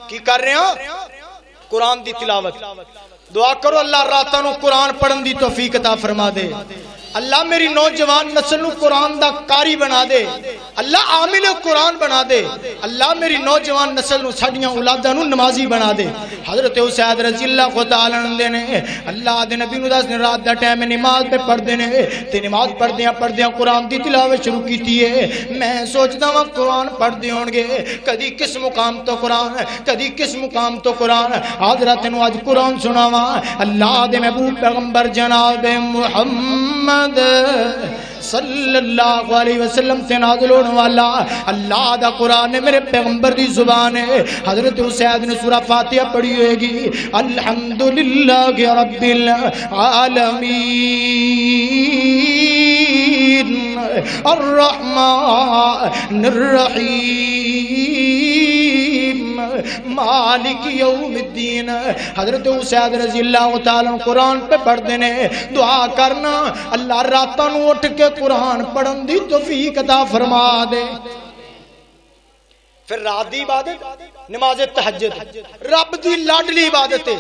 کی کر رہا ہاں قرآن دی تلاوت دعا کرو اللہ راتاں نو قرآن پڑھن دی توفیق عطا فرما دے اللہ میری نوجوان نسل نو قرآن دا قاری بنا دے اللہ عامل قرآن بنا دے اللہ میری نوجوان نسل نو ساڈیاں اولاداں نو نمازی بنا دے حضرت حسین رضی اللہ تعالی عنہ نے اللہ دے نبی نو دس رات دا ٹائم نماز پہ پڑھدے نے تے نماز پڑھدیاں قرآن دی تلاوت شروع کیتی ہے میں سوچدا ہاں قرآن پڑھدے ہون گے کدی کس مقام تو قرآن کدی کس مقام تو قرآن حضرت نو اج قرآن سناواں اللہ دے محبوب پیغمبر جناب محمد صلی اللہ علیہ وسلم سے نازل ہونے والا اللہ دا قرآن ہے میرے پیغمبر دی زبان ہے حضرت حسین نے سورہ فاتحہ پڑھی ہوئے گی الحمدللہ رب العالمین الرحمن الرحیم مالک یوم الدین حضرت حسین رضی اللہ تعالیٰ قرآن پہ پڑھتے ہیں دعا کرنا اللہ راتاں نو اٹھ کے قرآن پڑھن دی توفیق عطا فرما دے پھر رات دی عبادت نماز تہجد رب دی لاڈلی عبادت ہے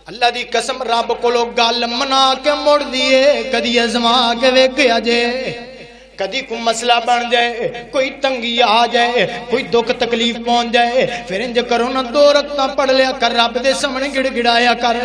اللہ دی قسم رب کو لوگ گل منا کے مڑ دیے کدی ازما کے ویکھیا جے کدی کوئی مسئلہ بن جائے کوئی تنگی آ جائے کوئی دکھ تکلیف پہنچ جائے پھر انج کرو نا دو رکعتاں پڑھ لیا کر رب دے سامنے گڑ گڑایا کر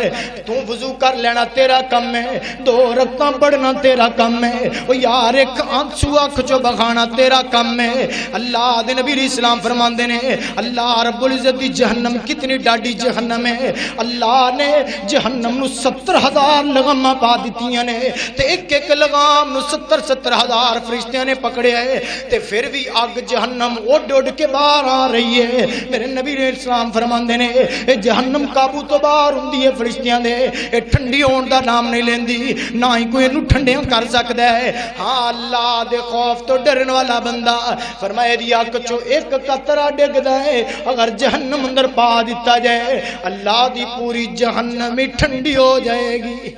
تو وضو کر لینا تیرا کم ہے دو رکعتاں پڑھنا تیرا کم ہے او یار ایک آنسو اکھ چو بہانا تیرا کم ہے اللہ دے نبی علیہ السلام فرماندے نے اللہ رب العزت دی جہنم کتنی ڈاڈی جہنم ہے اللہ نے جہنم نو 70,000 لغماں پا دتیاں نے تے ایک ایک لغام نو 70,000 فرشتے نے پکڑے ہے تے پھر بھی آگ جہنم اڈ اڈ کے باہر آ رہی ہے میرے نبی علیہ السلام فرماندے نے اے جہنم قابو تو باہر ہوندی ہے فرشتیاں دے اے ٹھنڈی ہون دا نام نہیں لیندی نہ ہی کوئی اینو ٹھنڈیاں کر سکدا ہے ہاں اللہ دے خوف تو ڈرن والا بندہ فرمایا دی اک چو ایک قطرہ ڈگدا ہے اگر جہنم اندر پا دتا جائے اللہ دی پوری جہنم ٹھنڈی ہو جائے گی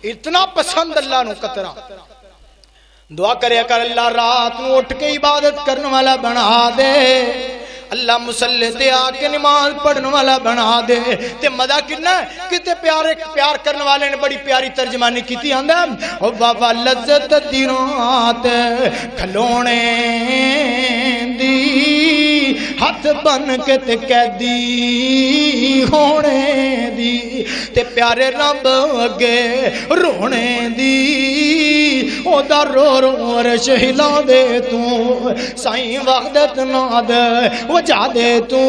اتنا پسند اللہ نو قطرہ دعا کرے کر اللہ رات نو اٹھ کے عبادت کرنے والا بنا دے اللہ مصلی تے آ کے نماز پڑھنے والا بنا دے تے مزہ کتنا ہے کتے پیار کرنے والے نے بڑی پیاری ترجمانی کی تھی آندہ او بابا لذت دی رات کھلونے دی ہاتھ بن کے تے قیدی ہونے دی تے پیارے رب اگے رونے دی او دا رو رو عرش ہلا دے تو سائیں وحدت ناد وجا دے تو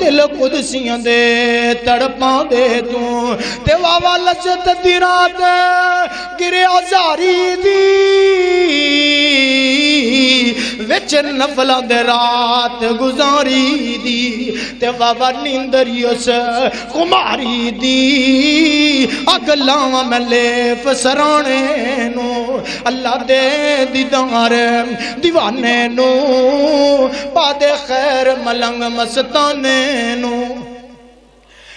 دل قدسیاں دے تڑپاں دے تو تے واوا لذت دی رات گرے آزاری دی وچ نفلاں دے رات گزاری دی تے واوا نیندری اس خماری دی اگ لاواں میں لیف سرانے نو اللہ دے دیدار دیوانے نو پا دے خیر ملنگ مستانے نو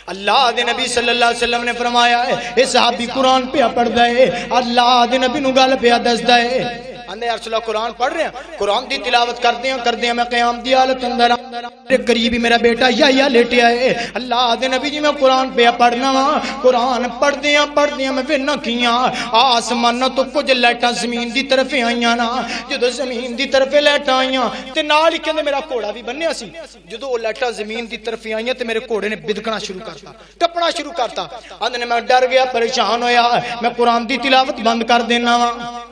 اللہ دے نبی صلی اللہ علیہ وسلم نے فرمایا ہے اے صحابی قرآن پہ پڑھ دے اللہ دے نبی نو گل پہ دس دے اندے یا رسول اللہ قرآن پڑھ رہے ہیں قرآن دی تلاوت کردے ہیں میں قیام دی حالت اندر میرے قریبی میرا بیٹا یا لیٹیا ہے اللہ دے نبی جی میں قرآن پہ پڑھنا وا قرآن پڑھدے ہیں میں پھر نہ کیاں آسمان تو کچھ لائٹاں زمین دی طرف آئیاں نا جدو زمین دی طرف لائٹاں آئیاں تے نال ہی کہندے میرا گھوڑا بھی بنیا سی جدو وہ لائٹاں زمین دی طرف آئیاں تے میرے گھوڑے نے بدکنا شروع کرتا ٹپنا شروع کرتا اندے میں ڈر گیا پریشان ہویا میں قرآن دی تلاوت بند کر دینا وا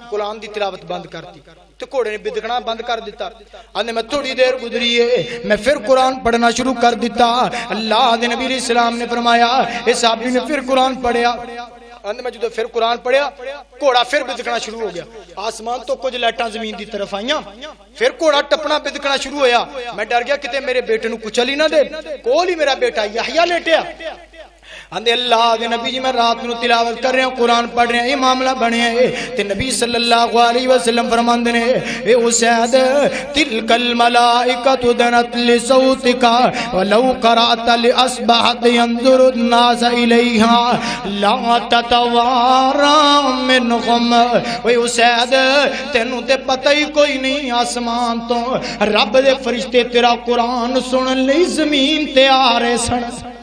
قرآن دی تلاوت بند کرتی تے گھوڑے نے بدکنا بند کر دیتا آندے میں تھوڑی دیر گزری ہے میں پھر قرآن پڑھنا شروع کر دیتا اللہ دے نبی علیہ السلام نے فرمایا اس صحابی نے پھر قرآن پڑھیا آندے میں جدو پھر قرآن پڑھیا گھوڑا پھر بدکنا شروع ہو گیا آسمان تو کچھ لائٹاں زمین دی طرف آئیاں پھر گھوڑا ٹپنا بدکنا شروع ہویا میں ڈر گیا کتے میرے بیٹے نو کچل ہی نہ دے کول ہی میرا بیٹا یحییٰ لیٹیا اندے اللہ دے نبی جی میں رات نو تلاوت کر رہے ہیں قرآن پڑھ رہے ہیں یہ معاملہ بنے ہیں تے نبی صلی اللہ علیہ وسلم فرماندے نے اے اسید تلک الملائکۃ دنت لصوتک ولو قرأت لاصبحت ينظر الناس الیہا لا تتوارا منهم اے اسید تینوں تے پتہ ہی کوئی نہیں آسمان تو رب دے فرشتے تیرا قرآن سنن لئی زمین تے آ رہے سن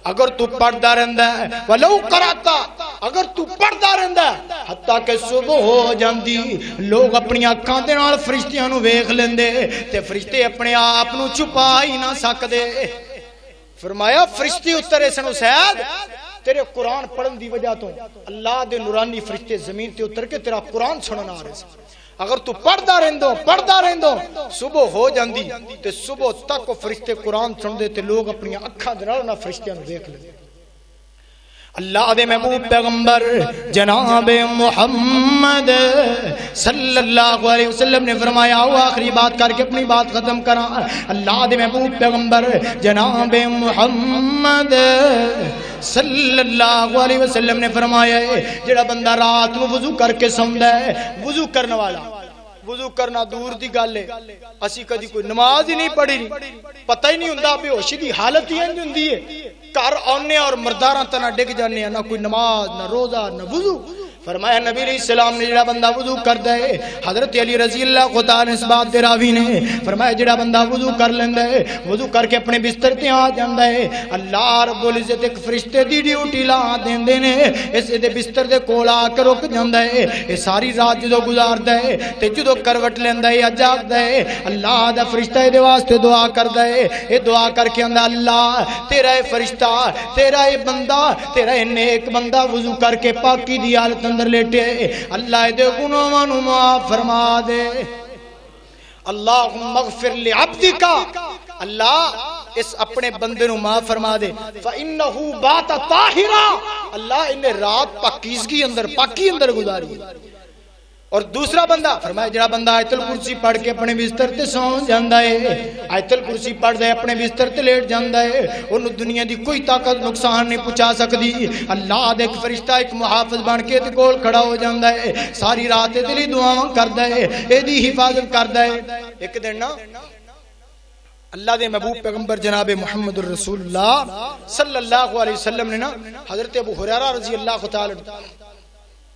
اگر تو پڑھدا رہندا ہے ولو قراتا اگر تو پڑھدا رہندا ہے حتیٰ کہ صبح ہو جاندی لوگ اپنی اکھاں دے نال فرشتیاں نو ویکھ لیندے تے فرشتے اپنے آپ نو چھپا ہی نہ سکدے فرمایا فرشتے اترے سن اسید تیرے قرآن پڑھن دی وجہ تو اللہ دے نورانی فرشتے زمین تے اتر کے تیرا قرآن سنن آ رہے سن اگر تو پڑھدا رہندو صبح ہو جاندی تے صبح تک فرشتے قرآن سن دے تے لوگ اپنی اکھاں دے نال نہ فرشتیاں نو ویکھ لے اللہ دے محبوب پیغمبر جناب محمد صلی اللہ علیہ وسلم نے فرمایا وہ آخری بات کر کے اپنی بات ختم کراں اللہ دے محبوب پیغمبر جناب محمد صلی اللہ علیہ وسلم نے فرمایا جڑا بندہ رات کو وضو کر کے سوندا ہے وضو کرنے والا وضو کرنا دور دی گل ہے اسی کدی کوئی نماز ہی نہیں پڑھی پتہ ہی نہیں ہوندا بے ہوشی دی حالت ہی نہیں ہوندی ہے گھر آنے اور مرداراں تے نہ ڈگ جانے نہ کوئی نماز نہ روزہ نہ وضو فرمایا نبی علیہ السلام نے جڑا بندہ وضو کردا ہے حضرت علی رضی اللہ تعالی اس بات دے راوی نے فرمایا جڑا بندہ وضو کر لیندا ہے وضو کر کے اپنے بستر تے آ جاندا ہے اللہ رب العزت ایک فرشتے دی ڈیوٹی لا دیندے نے اس دے بستر دے کول آ کے رک جاندا ہے اے ساری رات جدوں گزاردا ہے تے جدوں کروٹ لیندا ہے جاگدا ہے اللہ دا فرشتہ اے دے واسطے دعا کردا ہے اے دعا کر کے آندا اللہ تیرا اے فرشتہ تیرا اے بندہ تیرا اے نیک بندہ وضو کر کے پاکی دی حالت اندر لیٹے اللہ دے گناہاں نو معاف فرما دے اللہم اغفر لعبدک اللہ اس اپنے بندے نو معاف فرما دے فإنہ بات طاہرا اللہ انہیں رات پاکیزگی اندر پاکی اندر گزاری اور دوسرا بندہ فرمایا جڑا بندہ آیت الکرسی پڑھ کے اپنے بستر تے سو جاندا ہے آیت الکرسی پڑھ دے اپنے بستر تے لیٹ جاندا ہے اونوں دنیا دی کوئی طاقت نقصان نہیں پہنچا سکدی اللہ دے ایک فرشتہ ایک محافظ بن کے تے کول کھڑا ہو جاندا ہے ساری رات تے دلی دعاواں کردا ہے اے دی حفاظت کردا ہے ایک دن نا اللہ دے محبوب پیغمبر جناب محمد الرسول اللہ صلی اللہ علیہ وسلم نے نا حضرت ابو ہریرہ رضی اللہ تعالی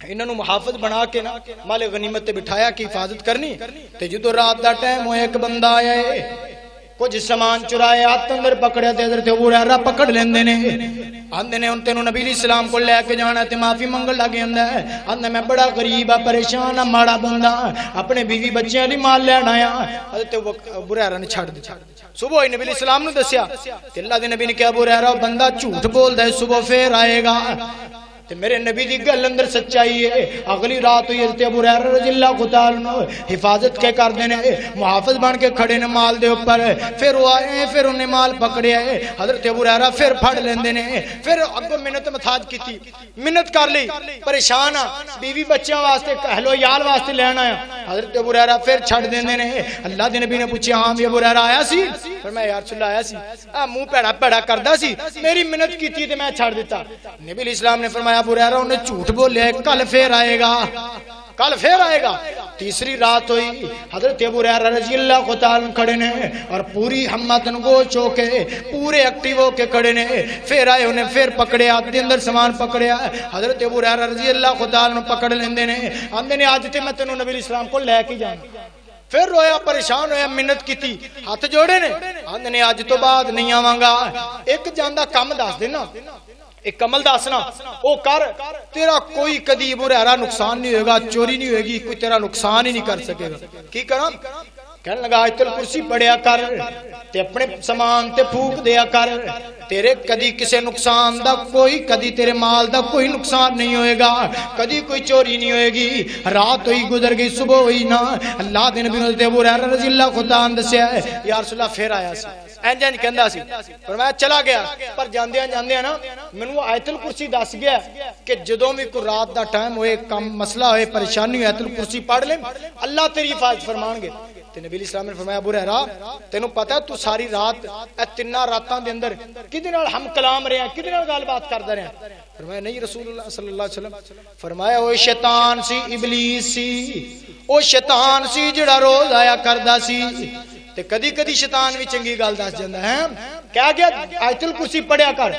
انہوں محافظ بنا کے نا مال غنیمت تے بٹھایا کی حفاظت کرنی تے جدو رات دا ٹائم ہوئے ایک بندہ آیا ہے کچھ سامان چرائے ہاتھ اندر پکڑیا تے حضرت ابو ہریرہ پکڑ لیندے نے آندے نے ان تینوں نبی علیہ السلام کو لے کے جانا تے معافی منگن لگے آندا ہے آندے میں بڑا غریب ہاں پریشان ہاں ماڑا بندہ اپنے بیوی بچیاں دی مال لین آیا حضرت ابو ہریرہ نے چھڑ دیا صبح نبی علیہ السلام نے دسیا تے اللہ دے نبی نے کہا ابو ہریرہ بندہ جھوٹ بولدا ہے صبح پھر آئے گا تے میرے نبی دی گل اندر سچائی ہے اگلی رات ہوئی حضرت ابو ہریرہ رضی اللہ تعالی عنہ حفاظت کے کر دینے محافظ بن کے کھڑے نے مال دے اوپر پھر وہ آئے پھر انہیں مال پکڑیا ہے حضرت ابو ہریرہ پھر پھڑ لیندے نے پھر اگوں منت محتاج کیتی منت کر لی پریشان ہاں بیوی بچیاں واسطے اہل و عیال واسطے لینا ہے حضرت ابو ہریرہ پھر چھڑ دیندے نے اللہ دے نبی نے پوچھا ہاں بھی ابو ہریرہ آیا سی فرمایا یا رسول اللہ آیا سی منہ پیڑا پیڑا کردا سی میری منت کیتی تے میں چھڑ دیتا نبی علیہ السلام نے فرمایا ابو ہریرہ انہیں جھوٹ بولیا ہے کل پھر آئے گا کل پھر آئے گا تیسری رات ہوئی حضرت ابو ہریرہ رضی اللہ تعالی کھڑے نے اور پوری ہمت گوش ہو کے پورے ایکٹیو ہو کے کھڑے نے پھر آئے انہیں پھر پکڑے ہاتھ دے اندر سامان پکڑیا حضرت ابو ہریرہ رضی اللہ تعالی پکڑ لیندے نے آندے نے آج تے میں تینوں نبی علیہ السلام کو لے کے جانا پھر رویا پریشان ہویا منت کیتی ہاتھ جوڑے نے آندے نے آج تو بعد نہیں آواں گا ایک جاندا کم دس دینا ایک عمل دسنا او کر تیرا کوئی کدی ابو ہریرہ نقصان نہیں ہوئے گا چوری نہیں ہوئے گی کوئی تیرا نقصان ہی نہیں کر سکے گا کی کراں کہنے لگا آیت الکرسی پڑھیا کر تے اپنے سامان تے پھوک دیا کر تیرے کدی کسے نقصان دا کوئی کدی تیرے مال دا کوئی نقصان نہیں ہوئے گا کدی کوئی چوری نہیں ہوئے گی رات ہوئی گزر گئی صبح ہوئی نا اللہ دے نبی حضرت ابو ہریرہ رضی اللہ خدا عنہ دسیا ہے یا رسول اللہ پھر آیا سی اینج اینج کہندا سی فرمایا چلا گیا پر جاندیاں نا مینوں آیت الکرسی دس گیا کہ جدوں بھی کوئی رات دا ٹائم ہوئے کم مسئلہ ہوئے پریشانی ہوئے آیت الکرسی پڑھ لے اللہ تیری حفاظت فرمان گے تے نبی اسلام نے فرمایا ابو ہریرہ تینوں پتہ ہے تو ساری رات اے تیناں راتاں دے اندر کدے نال ہم کلام رہے ہیں کدے نال گل بات کردا رہے ہیں فرمایا نہیں رسول اللہ صلی اللہ علیہ وسلم فرمایا او شیطان سی ابلیس سی او شیطان سی جڑا روز آیا کردا سی تے کدی کدی شیطان بھی چنگی گل دس جاندا ہے کہہ گیا آیت الکرسی پڑھیا کر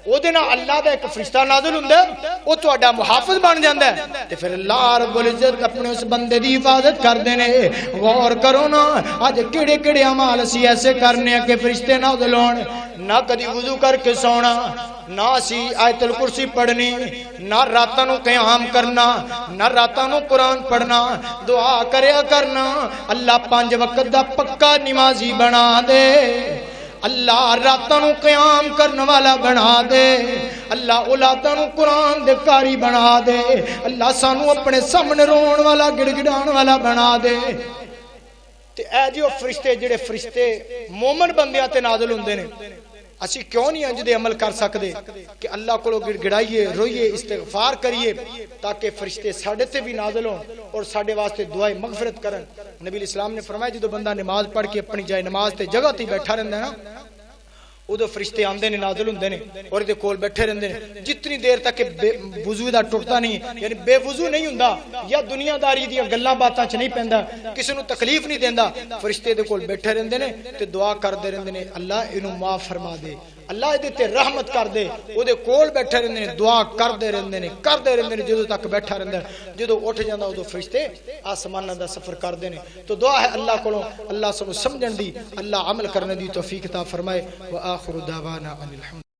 او دے نال اللہ دا ایک فرشتہ نازل ہوندا ہے او تہاڈا محافظ بن جاندا ہے تے پھر اللہ رب العزت اپنے اس بندے دی حفاظت کردے نے غور کرو نا اج کیڑے کیڑے اعمال اسی ایسے کرنے کہ فرشتے نازل ہون نہ کدی وضو کر کے سونا نہ اسی آیت الکرسی پڑھنی نہ راتاں نو قیام کرنا نہ راتاں نو قرآن پڑھنا دعا کریا کرنا اللہ 5 وقت دا پکا نمازی بنا دے اللہ راتاں نو قیام کرنے والا بنا دے اللہ اولاداں نو قرآن دے قاری بنا دے اللہ سانو اپنے سامنے رون والا گڑ گڑان والا بنا دے تے اے جو فرشتے جڑے فرشتے مومن بندیاں تے نازل ہوندے نے اسی کیوں نہیں انج دے عمل کر سکدے کہ اللہ کو گڑ گڑائیے روئیے استغفار کریے تاکہ فرشتے ساڈے تے بھی نازل ہون اور ساڈے واسطے دعائیں مغفرت کرن نبی اسلام نے فرمایا جدوں بندہ نماز پڑھ کے اپنی جائے نماز تے جگہ تے بیٹھا رہندا ہے نا ادو فرشتے آندے نے نازل ہوندے نے اور دے کول بیٹھے رہندے نے جتنی دیر تک کہ وضو دا ٹوٹتا نہیں یعنی بے وضو نہیں ہوندا یا دنیا داری دی گلاں باتاں چ نہیں پیندا کسی نو تکلیف نہیں دیندا فرشتے دے کول بیٹھے رہندے نے تے دعا کردے رہندے نے اللہ اینو معاف فرما دے اللہ دے تے رحمت کر دے او دے کول بیٹھے رہندے نے دعا کردے رہندے نے جدوں تک بیٹھا رہندا جدوں اٹھ جاندا اودوں فرشتے آسماناں دا سفر کردے نے تو دعا ہے اللہ کولوں اللہ سانو سمجھن دی اللہ عمل کرنے دی توفیق عطا فرمائے وآخر دعوانا ان الحمد